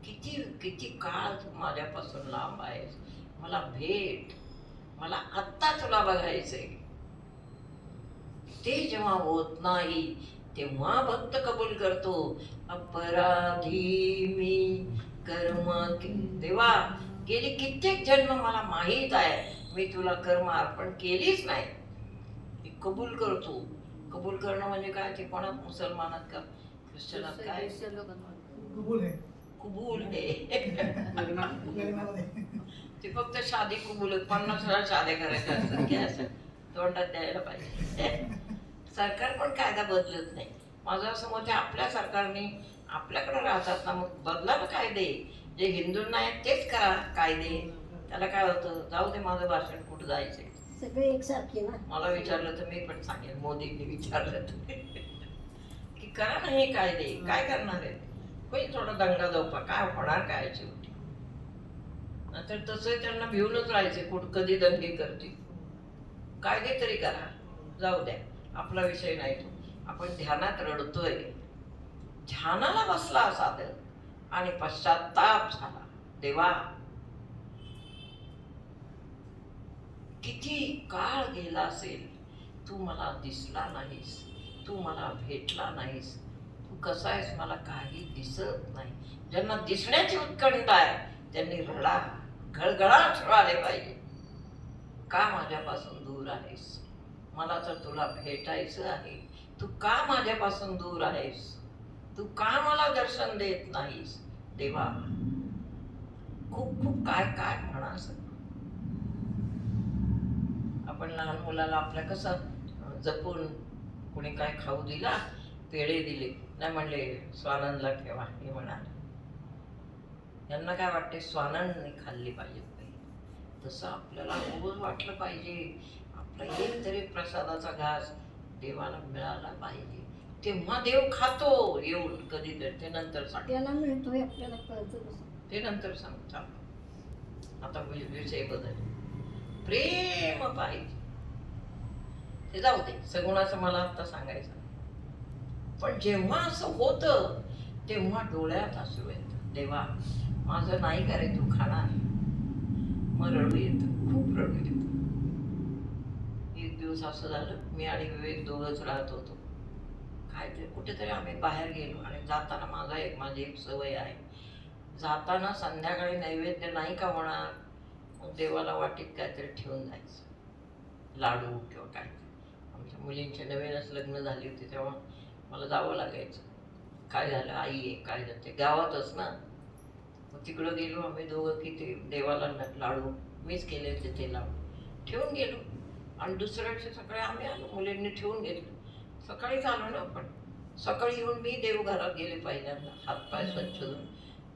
किती किती काळ तू माझ्यापासून लांब आहेस, मला भेट, मला आत्ता तुला बघायचंय. ते जेव्हा होत नाही तेव्हा भक्त कबूल करतो, अपराधी मी कर्म देवा गेली कित्येक जन्म मला माहीत आहे मी तुला कर्म अर्पण केलीच नाही. मी कबूल करतो. कबूल करणं म्हणजे काय, ते कोणात मुसलमानात का ख्रिश्चनात काय कबूल आहे कुबूल हे लग्नामध्ये. ते फक्त शादी कुबूल 50 शाद्या करायच्या असतात की असं तोंडात द्यायला पाहिजे. सरकार पण कायदा बदलत नाही. माझं असं मत आहे आपल्या सरकारने आपल्याकडे राहतात ना, मग बदला ना कायदे. जे हिंदूंना आहेत तेच करा कायदे. त्याला काय होतं, जाऊ दे माझं भाषण कुठं जायचंय. सगळे एकसारखे ना. मला विचारलं तर मी पण सांगेन, मोदींनी विचारलं तर की करा ना हे कायदे, काय करणार आहे. होईल थोडा दंगा दोपा, काय होणार काय शेवटी. नंतर तसं त्यांना भिवूनच राहायचे, कुठं कधी दंगे करतील. कायदे तरी करा, जाऊ द्या आपला विषय नाही तो. आपण ध्यानात रडतोय, ध्यानाला बसला साधक आणि पश्चाताप झाला. देवा किती काळ गेला असेल, तू मला दिसला नाहीस, तू मला भेटला नाहीस. तू कसा आहेस मला काही दिसत नाही. ज्यांना दिसण्याची उत्कंठा आहे त्यांनी रडा घळघळाट रडाले पाहिजे. का माझ्यापासून दूर आहेस, मला तर तुला भेटायचं आहे. तू का माझ्यापासून दूर आहेस, तू का मला दर्शन देत नाहीस. देवा खूप खूप काय काय म्हणा. असं आपण लहान मुलाला आपल्या कसं जपून कोणी काय खाऊ दिला, पेढे दिले नाही म्हणले स्वानंदला ठेवा हे म्हणाले. यांना काय वाटते स्वानंदने खाल्ली पाहिजे. तसं आपल्याला रोज वाटलं पाहिजे आपला एक तरी प्रसादाचा घास देवाला मिळाला पाहिजे. तेव्हा देव खातो येऊन कधीतरी. ते नंतर सांग, त्याला मिळतोय आपल्याला कळतं कसं. ते नंतर सांगता. आता विषय बदल. प्रेम पाहिजे. ते जाऊ दे, सगुणाचं मला आता सांगायचं. पण जेव्हा असं होतं तेव्हा डोळ्यात असू येतं. देवा माझं नाही का रे तू खाणार. मग रडू येतं, खूप रडू येतं. एक दिवस असं झालं, मी आणि विवेक दोघंच राहत होतो. काय ते कुठेतरी आम्ही बाहेर गेलो आणि जाताना माझी एक सवय आहे, जाताना संध्याकाळी नैवेद्य नाही का होणार, मग देवाला वाटीत काहीतरी ठेवून जायचं, लाडू किंवा काय. आमच्या मुलींचे नवीनच लग्न झाली होती तेव्हा मला जावं लागायचं. काय झालं आई आहे काय जाते गावातच ना. मग तिकडं गेलो आम्ही दोघं की ते देवाला लाडू मीच केले होते, ते लाडू ठेवून गेलो. आणि दुसऱ्या दिवशी सकाळी आम्ही आलो, मुलींनी ठेवून घेतलं. सकाळीच आलो ना आपण. सकाळी येऊन मी देवघरात गेले पहिल्यांदा, हातपाय स्वच्छ धुवून.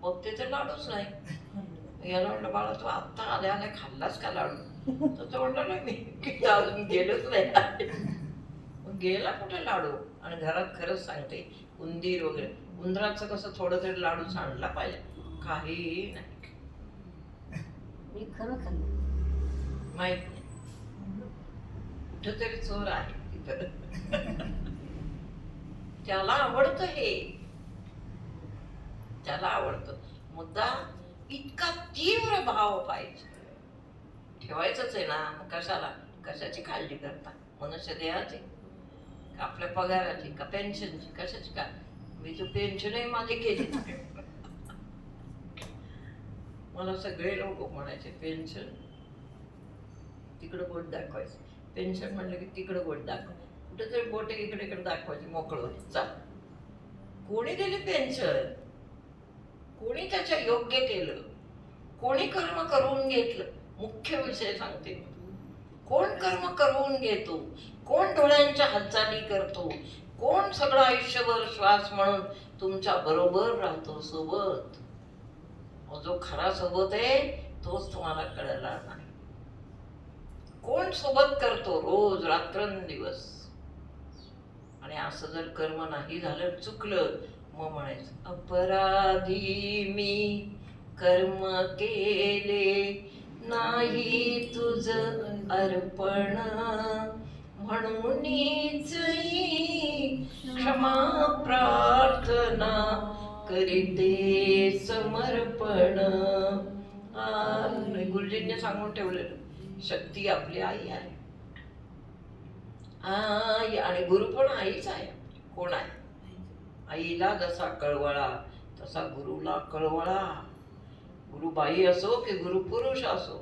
मग ते तर लाडूच नाही. याला म्हटलं बाळा तू आत्ता आल्या आल्या खाल्लास का लाडू. तर तो म्हणला नाही मी अजून गेलोच नाही. मग गेला कुठे लाडू. आणि घरात खरंच सांगते उंदीर वगैरे, उंदराचं कसं थोडं तरी लाडू सांडला पाहिजे, काहीही नाही. मी खरं खाल्लं माहित नाही कुठंतरी चोर आहे तिथं. त्याला आवडतं हे, त्याला आवडतं. मुद्दा इतका तीव्र भाव पाहिजे. ठेवायचंच आहे ना, मग कशाला कशाची काळजी करता. मनुष्य देहाची का आपल्या पगाराची का पेन्शनची, कशाची का. मी तो पेन्शनही माझी केली. मला सगळे लोक म्हणायचे पेन्शन तिकडं बोट दाखवायचं. पेन्शन म्हणलं की तिकडं बोट दाखव, कुठेतरी बोट इकडे इकडे दाखवायची, मोकळं व्हायचं. चाल कोणी दिली पेन्शन, कोणी त्याच्या योग्य केलं, कोणी कर्म करून घेतलं. मुख्य विषय सांगते, कोण कर्म करून घेतो, कोण डोळ्यांच्या हालचाली करतो, कोण सगळं आयुष्यभर श्वास म्हणून तुमच्या बरोबर राहतो सोबत. जो खरा सोबत आहे तोच तुम्हाला कळला नाही. कोण सोबत करतो रोज रात्रंदिवस. आणि असं जर कर्म नाही झालं, चुकलं, मग म्हणायचं अपराधी मी कर्म केले नाही तुझ अर्पण. म्हणूनच ही क्षमा प्रार्थना करीते समर्पण. गुरुजींनी सांगून ठेवलेलं शक्ती आपली आई आहे. आई आणि गुरु पण आईच आहे. कोण आहे? आईला जसा कळवळा तसा गुरुला कळवळा. गुरु बाई असो की गुरु पुरुष असो,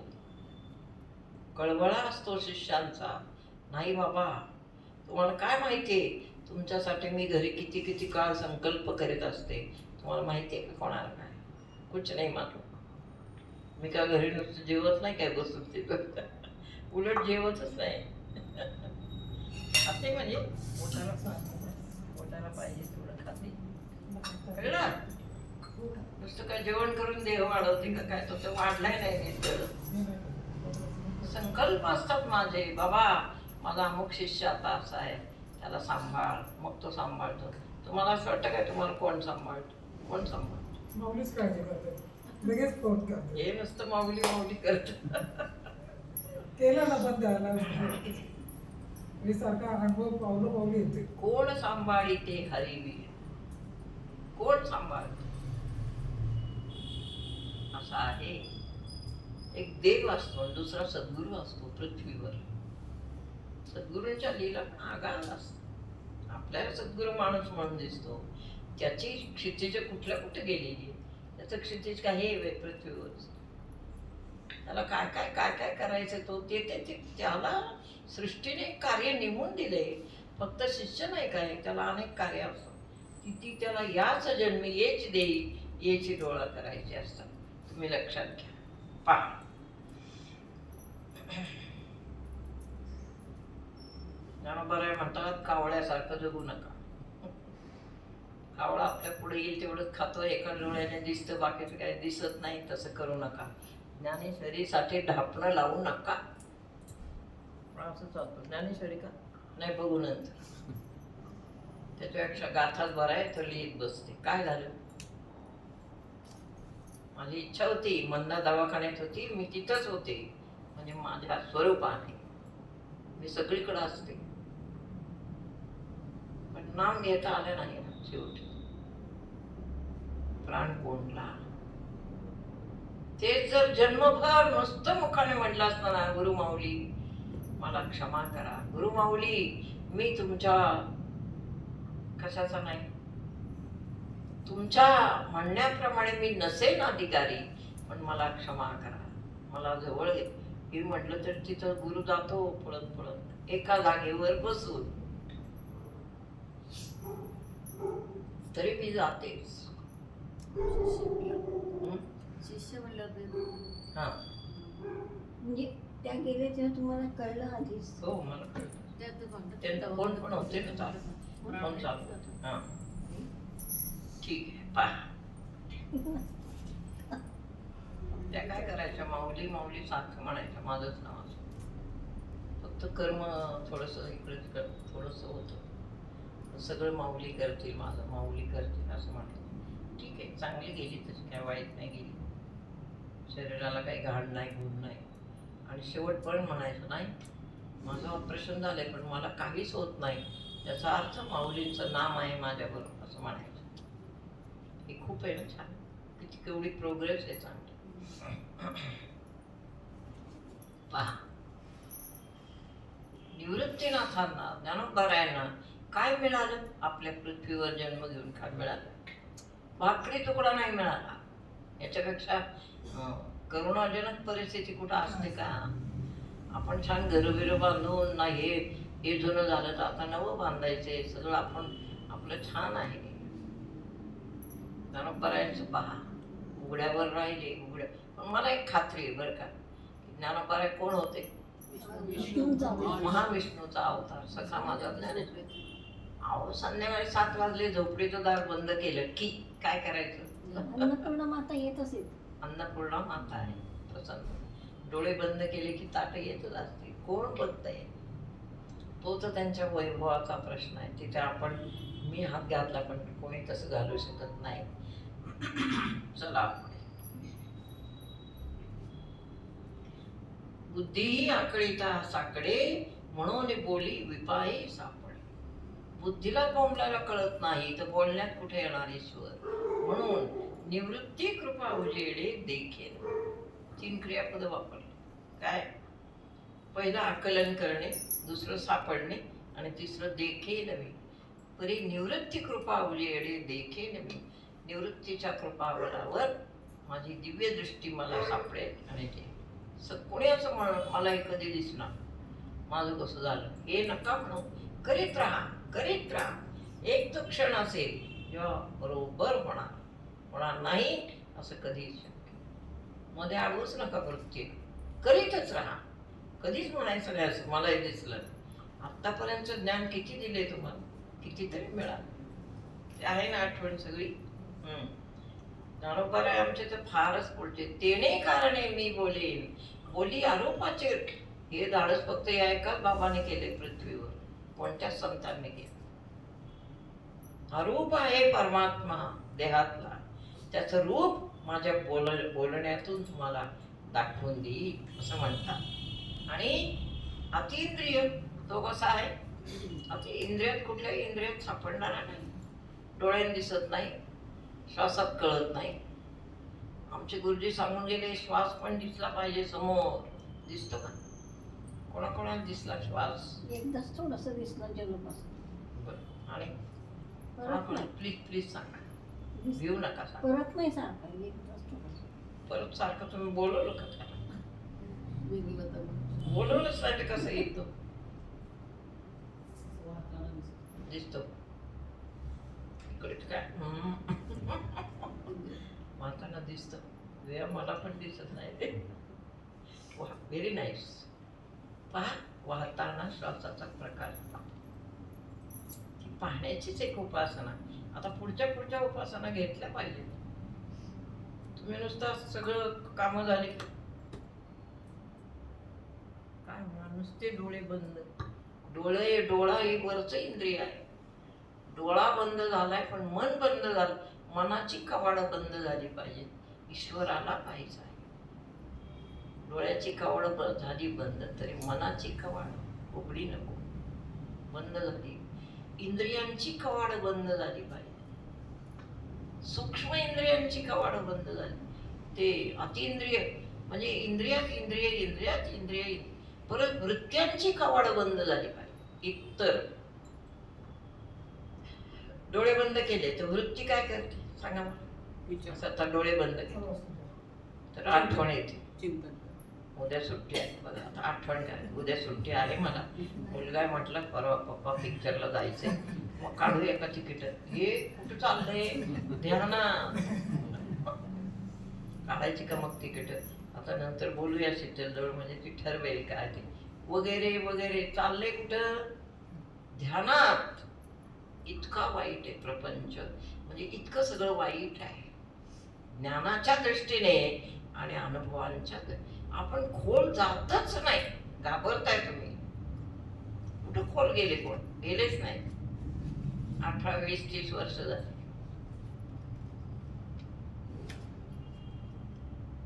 कळवळा असतो शिष्यांचा. नाही बाबा, तुम्हाला काय माहितीये, तुमच्यासाठी मी घरी किती किती काळ संकल्प करीत असते. तुम्हाला माहितीये का कोणाला काय? कुछ नाही मालूम. मी का घरी नुसतं जेवत नाही काय बसून तिथं, उलट जेवतच नाही. खाते म्हणजे पोटाला पाहिजे थोडं खाते. कळलं? नुसतं काय जेवण करून देह वाढवते का काय? तो वाढलाय नाही नीट. संकल्प असतात माझे. बाबा माझा अमुक शिष्य आता असा आहे, त्याला सांभाळ. मग तो सांभाळतो. तुम्हाला असं वाटतं काय तुम्हाला कोण सांभाळतो? कोण सांभाळतो? माऊलीच काळजी करते, लगेच फोन करते. हे नुसतं माऊली माऊली करत. केलं ना पण द्यायला मी सारखा अनुभव पावलं पावली येते. कोण सांभाळीते हरिवीर? कोण सांभाळतो? असा आहे. एक देव असतो आणि दुसरा सद्गुरू असतो पृथ्वीवर. सद्गुरूंच्या लीला पण आगाध असतात. आपल्याला सद्गुरू माणूस म्हणून दिसतो, त्याची क्षितिज कुठल्या कुठे गेलेली, त्याचं क्षितिज काही पृथ्वीवर. त्याला काय काय काय काय करायचं तो ते त्याला सृष्टीने कार्य नेमून दिले. फक्त शिष्य नाही काय, त्याला अनेक कार्य असतात. ती त्याला याच जन्मी येच देई याची डोळा करायची असतात. तुम्ही लक्षात घ्या. पहा, बरं म्हणतात कावळ्यासारखं जगू नका. कावळा आपल्या पुढे येईल तेवढं खातो, एका डोळ्याने दिसतं, बाकीचं काही दिसत नाही. तसं करू नका. ज्ञानेश्वरीसाठी ढापणं लावू नका. असं चालतो ज्ञानेश्वरी का नाही बघू नंतर. त्याच्यापेक्षा गाथाच बरा आहे, तो लिहित बसते. काय झालं? माझी इच्छा होती, मंदा दवाखान्यात होती, मी तिथंच होते. म्हणजे माझ्या स्वरूपाने मी सगळीकडे असते, पण नाम घेता आलं नाही ना. शेवटी प्राण कोंडला. ते जर जन्मभर नुसतं मुखाने म्हटलं असतं ना, गुरु माऊली मला क्षमा करा, गुरु माऊली मी तुमच्या कशाचा नाही, तुमच्या म्हणण्याप्रमाणे मी नसेन अधिकारी, पण मला क्षमा करा, मला जवळ घे, हे म्हटलं तर तिथं गुरु जातो पळत पळत एका जागेवर बसून. तरी मी जातेच. शिष्य म्हणलं हा, म्हणजे त्या गेले तेव्हा तुम्हाला कळलं आधीच? हो मला कळलं. त्यांना कोण पण होते ना, चालू कोण चालू. हा ठीक आहे. पहा त्या काय करायच्या, माऊली माऊली सारखं म्हणायच्या. माझंच नाव असं, फक्त कर्म थोडंसं इकडे थोडंसं होतं. सगळं माऊली करतील, माझं माऊली करतील असं म्हणायचं. ठीक आहे, चांगली गेली तशी, काय वाईट नाही गेली. शरीराला काही घाण नाही, गुण नाही. आणि शेवट पण म्हणायचं नाही, माझं ऑपरेशन झालंय पण मला काहीच होत नाही, याचा अर्थ माऊलींचं नाम आहे माझ्याबरोबर असं म्हणायचं. हे खूप आहे ना छान. किती केवढी प्रोग्रेस आहे चांगली. पहा, निवृत्तीनाथांना ज्ञानोबरायांना काय मिळालं? आपल्या पृथ्वीवर जन्म घेऊन काय मिळालं? भाकरी तुकडा नाही मिळाला. याच्यापेक्षा करुणाजनक परिस्थिती कुठं असते का? आपण छान घरबिरं बांधून नाही, हे जुनं झालं तर आता नवं बांधायचंय. सगळं आपण आपलं छान आहे. ज्ञानोबरायांचं पहा, उघड्यावर राहिले उघड्या. पण मला एक खात्री आहे बरं का, ज्ञानोबराय कोण होते? महाविष्णूचा अवतार. सखा माझा ज्ञानेश्वर. अहो संध्याकाळी 7 वाजले, झोपडीचं दार बंद केलं की काय करायचं? अन्नपूर्णा माता येत असेल. अन्नपूर्णा माता आहे प्रसन्न. डोळे बंद केले की ताट येतच असते. कोण बघतंय? तो तर त्यांच्या वैभवाचा प्रश्न आहे. तिथे आपण मी हात घातला पण कोणी तसं घालू शकत नाही. चला पुढे. बुद्धी आकळीता साकडे म्हणून बोली विपाई सापडे. बुद्धीला बोंबलायला कळत नाही तर बोलण्यात कुठे येणार ईश्वर. म्हणून निवृत्ती कृपा उजेडे देखील. 3 क्रियापद वापरले. काय? पहिलं आकलन करणे, दुसरं सापडणे आणि तिसरं देखे नव्हे. परी निवृत्ती कृपा उजेडे देखे नव्हे. निवृत्तीच्या कृपाबळावर माझी दिव्य दृष्टी मला सापडेल आणि ते कोणी असं मला हे कधी दिसणार माझं कसं झालं हे नका म्हणू. करीत राहा, करीत राहा. एक तो क्षण असेल जेव्हा बरोबर होणार नाही असं कधीच शक्य. मध्ये अडवूच नका प्रत्येक. करीतच राहा. कधीच म्हणायचं नाही असं मला हे दिसलं. आत्तापर्यंत ज्ञान किती दिले तुम्हाला, कितीतरी मिळालं. ते आहे ना आठवण सगळी. ज्ञानोबा आमचे तर फारच पुढचे. तेने कारणे मी बोलेन. बोली आरोपाचे हे धाडस फक्त या एकाच बाबाने केले पृथ्वीवर, कोणत्याच संतांनी केलं. अरूप आहे परमात्मा देहातला, त्याचं रूप माझ्या बोलण्यातून तुम्हाला दाखवून देईल असं म्हणतात. आणि अतिइंद्रिय तो कसा आहे? अति इंद्रियात कुठल्याही इंद्रियात सापडणारा नाही. डोळ्याने दिसत नाही, श्वासात कळत नाही. आमचे गुरुजी सांगून गेले श्वास पण दिसला पाहिजे समोर. दिसतो का? कोणाकोणाला दिसला श्वास? एकदाच थोडंसं दिसलं जन्मापासून. बरं. आणि परत नाही. प्लीज प्लीज सांगा, भिऊ नका सांगा. परत नाही सांगता एकदाच थोडंसं. परत सारखं तुम्ही बोलवलं का त्याला? वेगळं तर बोलवलंच नाही तर कसं येतो? दिसतो इकडे काय माताना दिसतं. वेळ मला पण दिसत नाही. वा, व्हेरी नाईस. पहा, वाहताना श्वासाचा प्रकार ती पाहण्याचीच एक उपासना. आता पुढच्या उपासना घेतल्या पाहिजे. तुम्ही नुसतं सगळं कामं झाली काय म्हणा, नुसते डोळे बंद. डोळा हे वरचं इंद्रिय आहे. डोळा बंद झालाय पण मन बंद झालं. मनाची कवाडं बंद झाली पाहिजे. ईश्वराला पाहिजे आहे. डोळ्याची कवाडं झाली बंद तरी मनाची कवाडं उघडी नको, बंद झाली. इंद्रियांची कवाडं बंद झाली पाहिजे. सूक्ष्म इंद्रियांची कवाडं बंद झाली. ते अतिइंद्रिय म्हणजे इंद्रियात इंद्रिय परत वृत्त्यांची कवाडं बंद झाली पाहिजे. इतर डोळे बंद केले तर वृत्ती काय करते सांगा मला. असं आता डोळे बंद केले तर आठवण येते. चिंतन उद्या सुट्टी आहे बघा. आता आठवण काय, उद्या सुट्टी आहे मला. मुलगा म्हटलं परवा पप्पा पिक्चरला जायचंय, मग काढूया का तिकीट. हे कुठं चाललंय ध्यानात. काढायची का मग तिकीट? आता नंतर बोलूया शीतलजवळ, म्हणजे ती ठरवेल काय ते वगैरे वगैरे. चाललंय कुठं? ध्यानात. इतका वाईट आहे प्रपंच, म्हणजे इतकं सगळं वाईट आहे ज्ञानाच्या दृष्टीने आणि अनुभवांच्या. आपण खोल जातच नाही. घाबरताय तुम्ही. कुठं खोल गेले? कोण गेलेच नाही. 18, 20, 30 वर्ष झाली.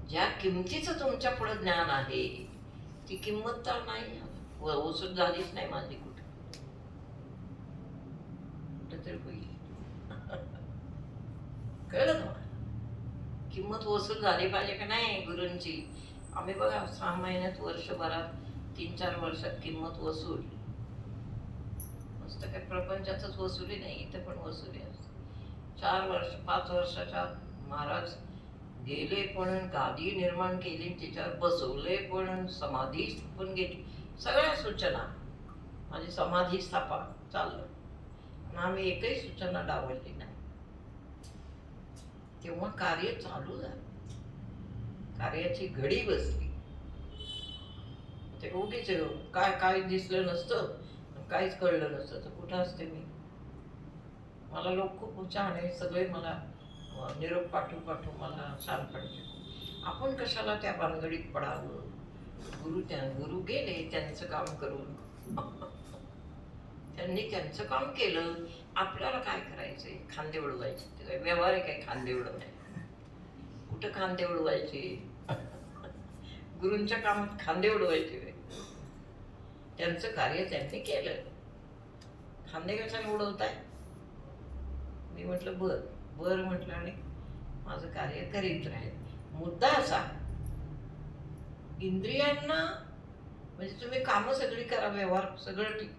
ज्या किमतीचं तुमच्या पुढे ज्ञान आहे ती किंमत तर नाही वसूल झालीच नाही माझी कुठे. कुठेतरी होईल. कळलं तुम्हाला? किंमत वसूल झाली पाहिजे का नाही गुरूंची. आम्ही बघा 6 महिन्यात, वर्षभरात, 3-4 वर्षात किंमत वसूल. मस्त काय प्रपंचातच वसुली नाही, इथं पण वसुली असते. 4 वर्ष 5 वर्षाच्या महाराज गेले पण गादी निर्माण केली, त्याच्यावर बसवले पण, समाधी स्थापन केली. सगळ्या सूचना माझी समाधी स्थापा चाललं आणि आम्ही एकही सूचना डावलली नाही. तेव्हा कार्य चालू झालं. कार्याची घडी बसली. ते उगीच काय दिसलं नसतं, काहीच कळलं नसतं तर कुठं असते मी. मला लोक खूप छान आहे, सगळे मला निरोप पाठवून मला छान पडते. आपण कशाला त्या भानगडीत पडावं. गुरु गेले त्यांचं काम करून. त्यांनी त्यांचं काम केलं. आपल्याला काय करायचंय? खांदे उडवायचे. ते काय व्यवहार आहे काय खांदे उडवायचे? कुठं खांदे उडवायचे? गुरूंच्या कामात खांदे उडवायचे. त्यांचं कार्य त्यांनी केलं. खांदे कशाला उडवताय? मी म्हटलं बर म्हटलं आणि माझं कार्य करीत राहील. मुद्दा असा, इंद्रियांना म्हणजे तुम्ही कामं सगळी करा, व्यवहार सगळं ठीक,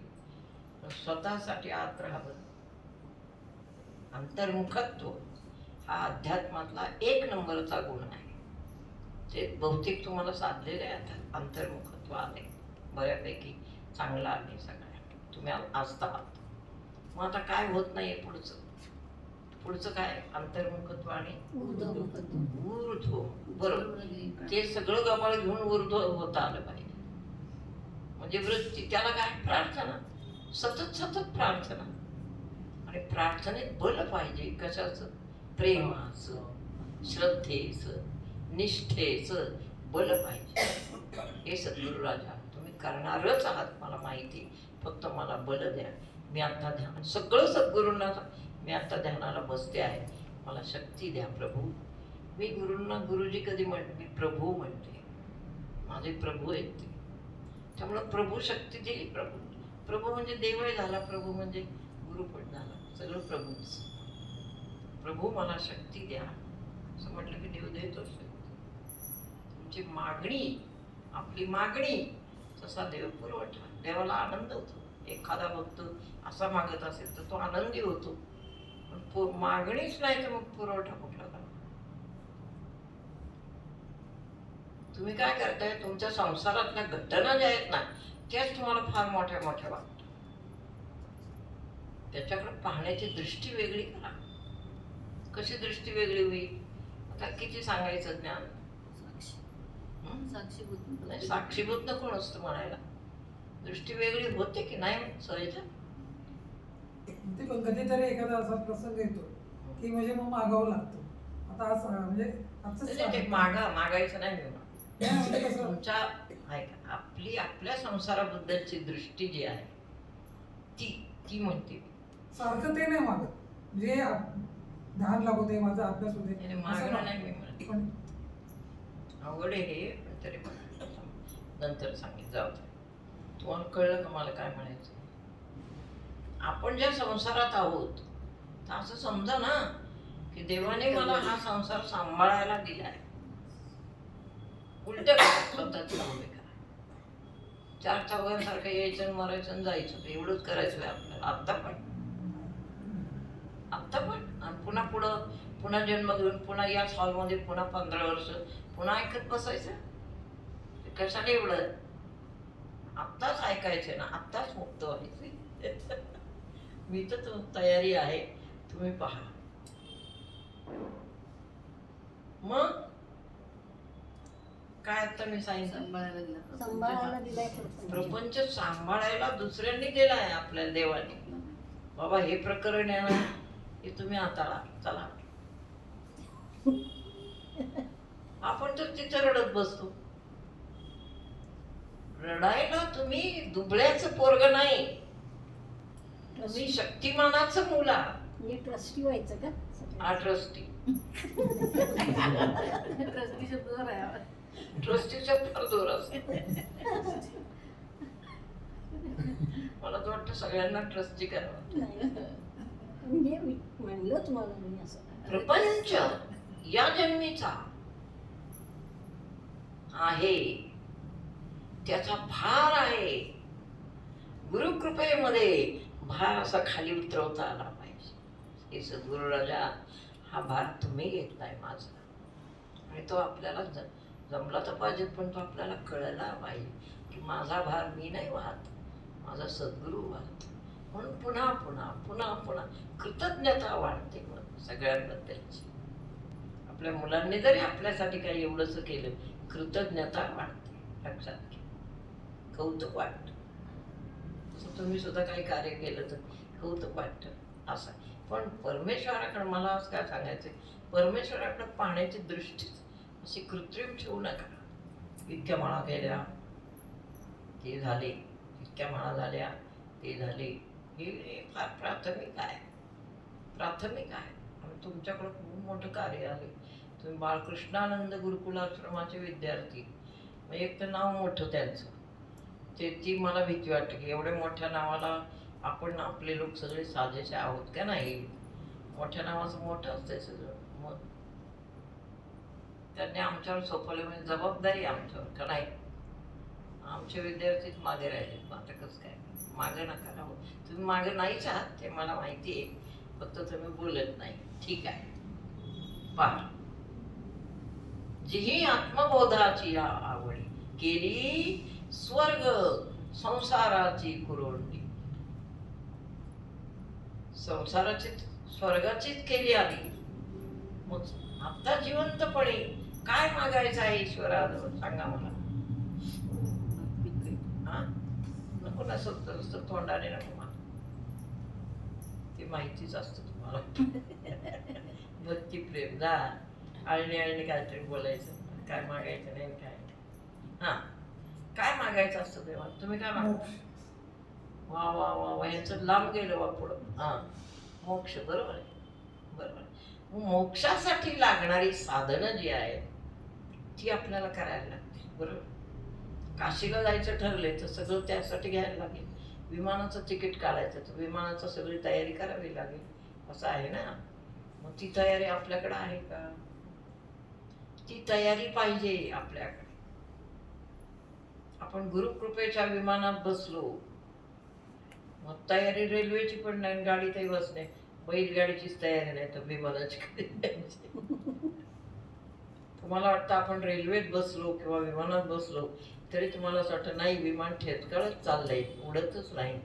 पण स्वतःसाठी आत राहावं. अंतर्मुखत्व हा अध्यात्मातला 1 नंबरचा गुण आहे. ते बहुतेक तुम्हाला साधलेलं आहे. आता अंतर्मुखत्व आले, बऱ्यापैकी चांगलं आले सगळ्या, तुम्ही आस्था आहात. मग आता काय होत नाहीये पुढचं काय? अंतर्मुखत्व आणि ऊर्ध्व. बरोबर, ते सगळं गबाळ घेऊन ऊर्ध्व होता आलं पाहिजे. म्हणजे वृत्ती, त्याला काय? प्रार्थना, सतत प्रार्थना. आणि प्रार्थनेत बल पाहिजे. कशाचं? प्रेमाचं, श्रद्धेचं, निष्ठेचं बल पाहिजे. हे सद्गुरू राजा तुम्ही करणारच आहात, मला माहिती, फक्त मला बल द्या. मी आता ध्यान, सगळं सद्गुरूंना, मी आता ध्यानाला बसते आहे, मला शक्ती द्या प्रभू. मी गुरूंना गुरुजी कधी म्हणते, मी प्रभू म्हणते. माझे प्रभू आहेत ते. त्यामुळं प्रभू शक्ती दिली. प्रभू म्हणजे देवही झाला, प्रभू म्हणजे गुरु पण झाला, सगळं प्रभूच. प्रभू मला शक्ती द्या असं म्हटलं की देव देतो शक्ती. तुमची मागणी, आपली मागणी, तसा देव पुरवठा. देवाला आनंद होतो. एखादा भक्त असा मागत असेल तर तो आनंदी होतो, पण मागणीच नाही तर मग पुरवठा कुठला करणार? तुम्ही काय करताय? तुमच्या संसारातल्या घटना ज्या आहेत ना, त्याच तुम्हाला फार मोठ्या वाटतात. त्याच्याकडे पाहण्याची दृष्टी वेगळी करा. कशी दृष्टी वेगळी होईल? आता किती सांगायचं ज्ञान? साक्षीभूत न कोण असतं म्हणायला? दृष्टी वेगळी होते की नाही सहज? ते पण कधीतरी एखादा असा प्रसंग येतो की म्हणजे मग मागावं लागतं. आता असं म्हणजे ते मागायचं नाही. म्हणजे कसं तुमच्या आपल्या संसाराबद्दलची दृष्टी जी आहे ती म्हणते. सारखं ते नाही मागत, म्हणजे ध्यान लागू दे, माझा अभ्यास होते, मागणं नाही मी म्हणते. अवघड आहे हे, पण तरी नंतर सांगित जाऊ. तुम्हाला कळलं का मला काय म्हणायचं? आपण ज्या संसारात आहोत तर असं समजा ना की देवाने मला हा संसार सांभाळायला दिलाय. उलट स्वतःच उभे करा. 4 चौघांसारखं यायचं, मरायचं आणि जायचं, एवढंच करायचं आपल्याला. आत्ता पण आणि पुन्हा जन्म घेऊन पुन्हा याच हॉलमध्ये पुन्हा 15 वर्ष पुन्हा ऐकत बसायचं. कशाला एवढं? आत्ताच ऐकायचं ना, आत्ताच मुक्त व्हायचं. मी तर तयारी आहे, तुम्ही पहा. मग काय आता मी सांगितलं, प्रपंच सांभाळायला दुसऱ्यांनी दिलाय आपल्याला देवाने. बाबा हे प्रकरण आहे ना, हे तुम्ही हाताळा, चला. आपण तर तिथं रडत बसतो. रडायला तुम्ही दुबळ्याचं पोरग नाही, तुम्ही शक्तिमानाचं मुला. ट्रस्टी व्हायचं का? हा ट्रस्टी. ट्रस्टीच्या फार जोर असतो. मला तर वाटतं सगळ्यांना ट्रस्टी करावं. म्हणजे म्हणलं तुम्हाला मी असं, प्रपंच या जन्मीचा आहे, त्याचा भार आहे. गुरुकृपेमध्ये भार असा खाली उतरवता आला पाहिजे. हे सद्गुरू राजा, हा भार तुम्ही घेतलाय माझा, आणि तो आपल्याला जमला तर पाहिजे, पण तो आपल्याला कळला पाहिजे की माझा भार मी नाही वाहत, माझा सद्गुरू वाहत. म्हणून पुन्हा कृतज्ञता वाढते मग सगळ्यांबद्दलची. आपल्या मुलांनी जरी आपल्यासाठी काही एवढंसं केलं, कृतज्ञता वाढते. लक्षात घ्या, कौतुक वाटतं. तसं तुम्ही सुद्धा काही कार्य केलं तर कौतुक वाटतं असं. पण परमेश्वराकडे मला आज काय सांगायचं, परमेश्वराकडे पाहण्याची दृष्टी अशी कृत्रिम ठेवू नका. इतक्या माळा केल्या, ते झाले, इतक्या माळा झाल्या, ते झाले, हे फार प्राथमिक आहे. आणि तुमच्याकडे खूप मोठं कार्य आहे. तुम्ही बाळकृष्णानंद गुरुकुलाश्रमाचे विद्यार्थी, एक तर नाव मोठं त्यांचं, ती मला भीती वाटते की एवढ्या मोठ्या नावाला आपण आपले लोक सगळे साजेसे आहोत का नाही. मोठ्या नावाचं मोठं असतंय सगळं. मग त्यांनी आमच्यावर सोपवलं म्हणजे जबाबदारी आमच्यावर का नाही. आमचे विद्यार्थीच मागे राहिले. मग आता कसं काय मागे नका राहू. तुम्ही मागे नाहीच आहात ते मला माहिती आहे, फक्त तुम्ही बोलत नाही. ठीक आहे. पहा, जी आत्मबोधाची आवडी केली स्वर्ग संसाराची कुरवंडी. संसाराची स्वर्गाचीच केली आधी. मग आता जिवंतपणे काय मागायचं आहे ईश्वराजवळ सांगा मला. हा? नको ना नुसतं तोंडाने नको मला, ते माहितीच असतं तुम्हाला. भक्ती प्रेम जा आळणी आळणी काहीतरी बोलायचं, काय मागायचं नाही काय. हा, काय मागायचं असतं देवा. तुम्ही काय मागा. वा वा वा वा, यांचं लांब गेलं वा पुढं. हा, मोक्ष. बरोबर आहे, बरोबर आहे. मोक्षासाठी लागणारी साधनं जी आहेत ती आपल्याला करायला लागते. बरोबर. काशीला जायचं ठरले तर सगळं त्यासाठी घ्यायला लागेल. विमानाचं तिकीट काढायचं तर विमानाचं सगळी तयारी करावी लागेल, असं आहे ना. मग ती तयारी आपल्याकडे आहे का. ती तयारी पाहिजे आपल्याकडे. आपण गुरुकृपेच्या विमानात बसलो, मग तयारी रेल्वेची पण नाही, गाडीतही बसणे. बैलगाडीचीच तयारी नाही तर विमानाची कधी द्यायची. तुम्हाला वाटतं आपण रेल्वेत बसलो किंवा विमानात बसलो तरी तुम्हाला असं वाटतं नाही विमान ठेचकळत चाललंय, उडतच नाही.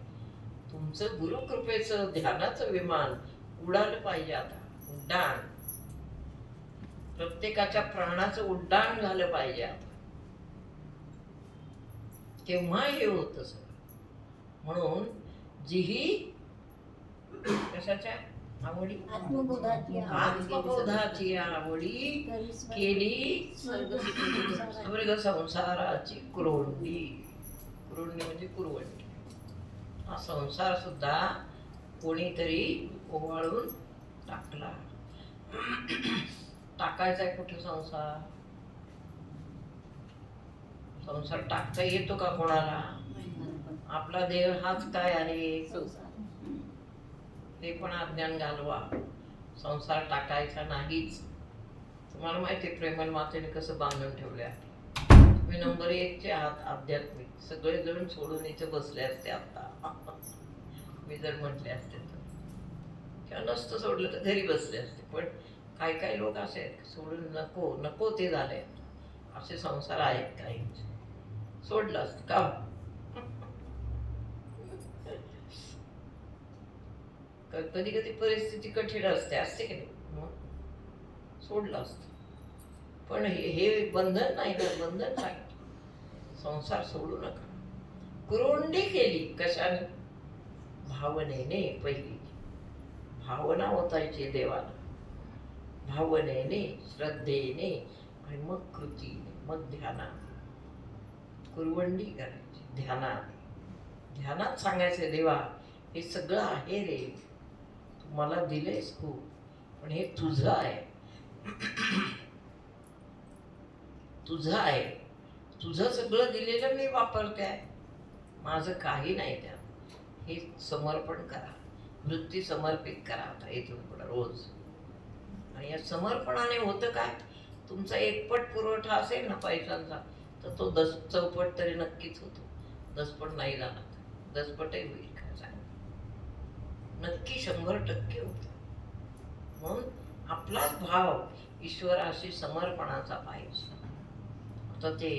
तुमचं गुरुकृपेचं ध्यानाचं विमान उडालं पाहिजे. आता उड्डाण, प्रत्येकाच्या प्राणाचं उड्डाण झालं पाहिजे आता. तेव्हा हे होतं सगळं. म्हणून जीही कशाच्या आवडी आत्मबोधाची आवडी केली स्वर्ग संसाराची कुरवंडी. कुरवंडी म्हणजे कुरवंडी. हा संसार सुद्धा कोणीतरी ओवाळून टाकला. टाकायचा कुठे संसार. संसार टाकता येतो का कोणाला. आपला देह हाच काय आहे ते पण अज्ञान घालवा. संसार टाकायचा नाहीच. तुम्हाला माहिती आहे प्रेमल मातेने कसं बांधून ठेवले आहे. तुम्ही नंबर 1 चे आहात आध्यात्मिक. सगळे जण सोडून इथे बसले असते आता. मी जर म्हटले असते तर, किंवा नसतं सोडलं तर घरी बसले असते. पण काही काही लोक असे आहेत सोडून नको नको ते झाले. असे संसार आहेत काही. सोडलं असतं का. कधी कधी परिस्थिती कठीण असते की नाही, सोडलं असतं. पण हे बंधन नाही ना. बंधन सांगितलं संसार सोडू नका. कुरवंडी केली कशाने. भावनेने. पहिली भावना ओतायची देवाला. भावनेने, श्रद्धेने आणि मग कृतीने, मग ध्यानाने. कुरवंडी करायची ध्यानाने. ध्यानात सांगायचे देवा हे सगळं आहे रे, तू मला दिलेस खूप, पण हे तुझं आहे. तुझं आहे. तुझं सगळं दिलेलं मी वापरते आहे, माझं काही नाही त्यात. हे समर्पण करा. वृत्ती समर्पित करा आता इथून पुढं रोज. आणि या समर्पणाने होतं काय. तुमचा एकपट पुरवठा असेल ना पैशांचा तर तो 10 चौपट तरी नक्कीच होतो. 10पट नाही जाणार, 10पटही होईल का सांग. नक्की 100% होतं. म्हणून आपलाच भाव ईश्वराशी समर्पणाचा पाहिजे. आता ते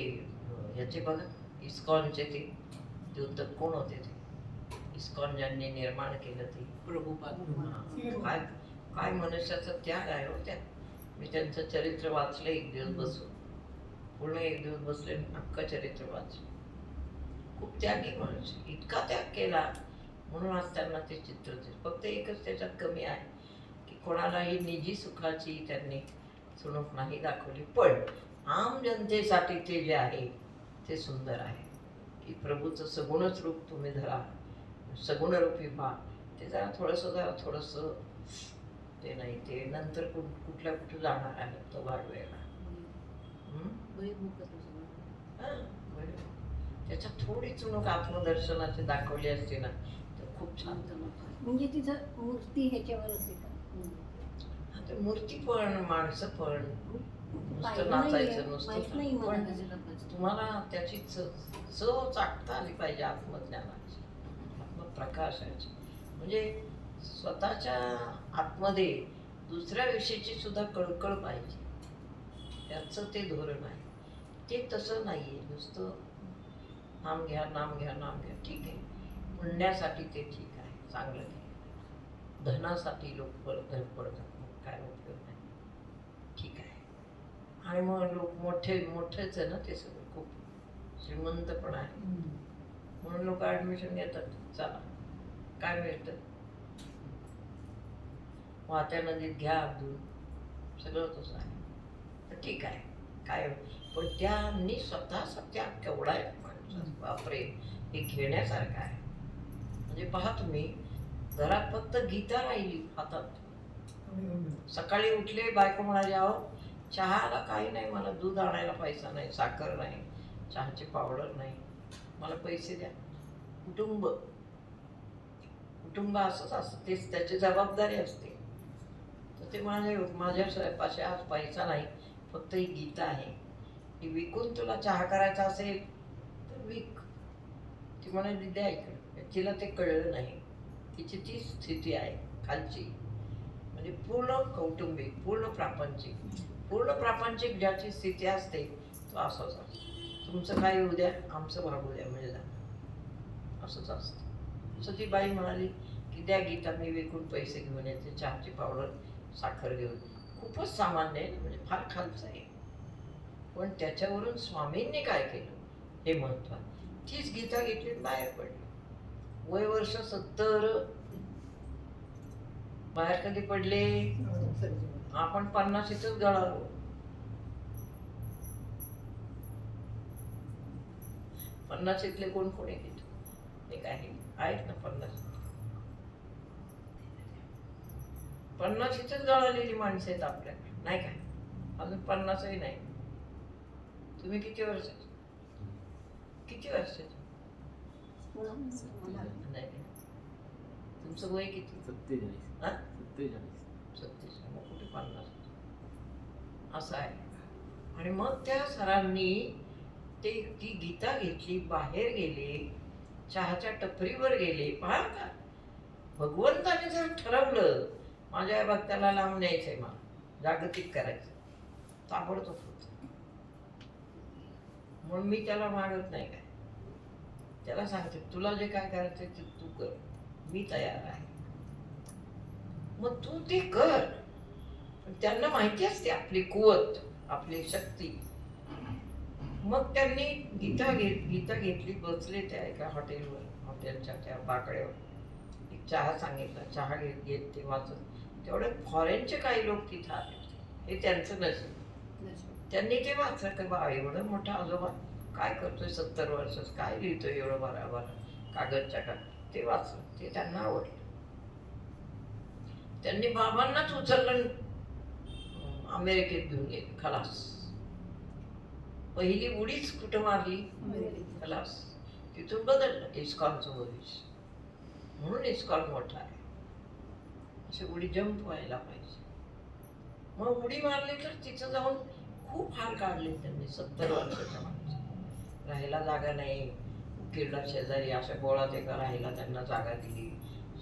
याचे बघा इस्कॉनचे ते देवदत्त कोण होते ते. इस्कॉन ज्यांनी निर्माण केलं ते प्रभुपाद. काय काय मनुष्याचा त्याग आहे हो त्यात. मी त्यांचं चरित्र वाचलं एक दिवस बसून. पूर्ण एक दिवस बसले अख्खं चरित्र वाचलं. खूप त्यागी मनुष्य. इतका त्याग केला म्हणून आज त्यांना ते चित्र दिसतं. फक्त एकच त्याच्यात कमी आहे की कोणालाही निजी सुखाची त्यांनी चुणूक नाही दाखवली. पण आम जनतेसाठी ते जे आहे ते सुंदर आहे की प्रभूचं सगुणच रूप तुम्ही धरा, सगुणरूपी व्हा. ते जरा थोडंसं ते नाही. ते नंतर कुठल्या कुठे जाणार आहे तो भाग वेगळा. त्याच्यात थोडी चुणूक आत्मदर्शनाची दाखवली असती ना तर खूप छान झालं. म्हणजे तिथं मूर्ती ह्याच्यावरच आहे का? आता मूर्ती पण माणसं पण नुसतं पाहिलं नाचायचं नाहीये, माहित नाही नुसतं मला पण त्याचं. तुम्हाला त्याची चव चाकता आली पाहिजे आत्मज्ञानाची, आत्मप्रकाशाची. म्हणजे स्वतःच्या आतमध्ये दुसऱ्या विषयीची सुद्धा कळकळ पाहिजे. त्याचं ते धोरण आहे. ते तसं नाही आहे. नुसतं नाम घ्या नाम घ्या नाम घ्या, ठीक आहे. पुण्यासाठी ते ठीक आहे, चांगलं आहे. धनासाठी लोक धडपडतात, मग काय उपयोग नाही. ठीक आहे. आणि मग लोक मोठेच आहे ना ते सगळं, खूप श्रीमंत पण आहे म्हणून लोक ॲडमिशन घेतात. चला काय मिळतं, वाहत्या नदीत घ्या अब्दुल, सगळं तसं आहे. तर ठीक आहे, काय पण त्यांनी स्वतः सत्या केवढा आहे माणूस, बापरे, हे घेण्यासारखं आहे. म्हणजे पहा तुम्ही, घरात फक्त गीता राहिली हातात. सकाळी उठले, बायको म्हणाली अहो चहाला काही नाही, मला दूध आणायला पैसा नाही, साखर नाही, चहाची पावडर नाही, मला पैसे द्या. कुटुंब असंच असतं, तेच त्याची जबाबदारी असते. तर ते म्हणाले माझ्या स्वयंपाशी आज पैसा नाही, फक्त ही गीता आहे, ही विकून तुला चहा करायचा असेल तर विक. ती म्हणाली द्या इकडे. तिला ते कळलं नाही, तिची ती स्थिती आहे खालची. म्हणजे पूर्ण कौटुंबिक, पूर्ण प्रापंचिक ज्याची स्थिती असते तो असंच असतो. तुमचं काय येऊ द्या, आमचं भागू द्या, म्हणजे झालं, असंच असतं. असं ती बाई म्हणाली की द्या गीता, मी विकून पैसे घेऊन येते, चहाची पावडर साखर घेऊन. खूपच सामान्य आहे, म्हणजे फार खालचं आहे. पण त्याच्यावरून स्वामींनी काय केलं हे महत्त्वाचं. तीच गीता घेतली बाहेर पडली. वय वर्ष 70, बाहेर कधी पडले आपण 50च गळालो. पन्नाशीतले कोण कोणी घेतो, एक आहे, आहेत ना 50च गळालेली माणसं आहेत आपल्याकडे, नाही काय? अजून 50ही नाही. तुम्ही किती वर्षाचे? नाही, तुमचं वय किती? 47. 37. मग कुठे 50? असं आहे. आणि मग त्या सरांनी ती गीता घेतली, बाहेर गेले, चहाच्या टपरीवर गेले. पहा का, भगवंताने जर ठरवलं माझ्या या भक्ताला लावून न्यायचंय, मला जागतिक करायचं, ताबडतोब होतं. म्हणून मी त्याला मागत नाही काय, त्याला सांगते तुला जे काय करायचंय ते तू कर, मी तयार आहे. मग तू ते कर. पण त्यांना माहिती असते आपली कुवत, आपली शक्ती. मग त्यांनी गीता घेतली, बसले त्या एका हॉटेलच्या त्या बाकड्यावर. एक चहा सांगितला, चहा घेत ते वाचत. तेवढे फॉरेनचे काही लोक तिथं आले, हे त्यांचं नशीब. त्यांनी ते वाचलं की बा एवढं मोठा आजोबा काय करतोय, 70 वर्षाचं काय लिहितोय एवढं बराबर कागदच्या ते वाचलं, ते त्यांना आवडलं. त्यांनी बाबांनाच उचललं, अमेरिकेत घेऊन गेले, खलास. पहिली उडीच कुठं मारली, खलास. तिथून बदललं इस्कॉनचं भविष्य. म्हणून इस्कॉन मोठा आहे. अशी उडी जंप व्हायला पाहिजे. मग उडी मारली तर तिथं जाऊन खूप हाल काढले त्यांनी. 70 वर्षाच्या माणसाला राहायला जागा नाही. उकिरडा शेजारी अशा गोळात एका राहायला त्यांना जागा दिली.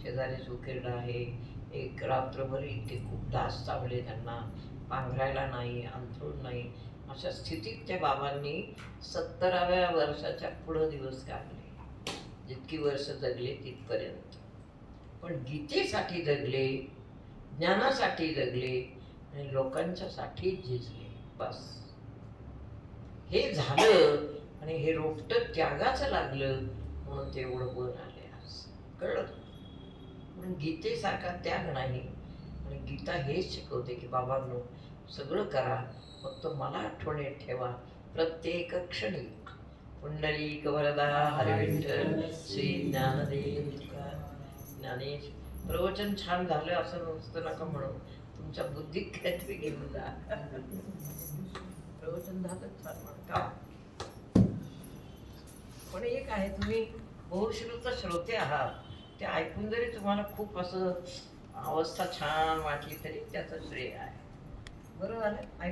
शेजारीच उकिरडा आहे. एक रात्रभर इतके खूप तास चावले त्यांना, पांघरायला नाही, अंथरूण नाही. अशा स्थितीत त्या बाबांनी 70व्या वर्षाच्या पुढं दिवस काढले. जितकी वर्ष जगले तिथपर्यंत. पण गीतेसाठी जगले, ज्ञानासाठी जगले आणि लोकांच्यासाठी झिजले. बस हे झालं. आणि हे रोपटं त्यागाचं लागलं म्हणून ते एवढं वर आले. आज कळलं. म्हणून गीतेसारखा त्याग नाही. आणि गीता हेच शिकवते की बाबांनो सगळं करा, फक्त मला आठवणीत ठेवा प्रत्येक क्षणी. पुंडलिक वरदा हरिविठ्ठल श्री ज्ञानदेव ज्ञानेश. प्रवचन छान झालं असं नुसतं नका म्हणून, तुमच्या बुद्धीत काहीतरी घेऊन जा. प्रवचन झालं छान म्हणून का कोणी ठीक आहे, तुम्ही बहुश्रुत श्रोते आहात. ते ऐकून जरी तुम्हाला खूप असं अवस्था छान वाटली तरी त्याचं श्रेय आहे. बरं झालं.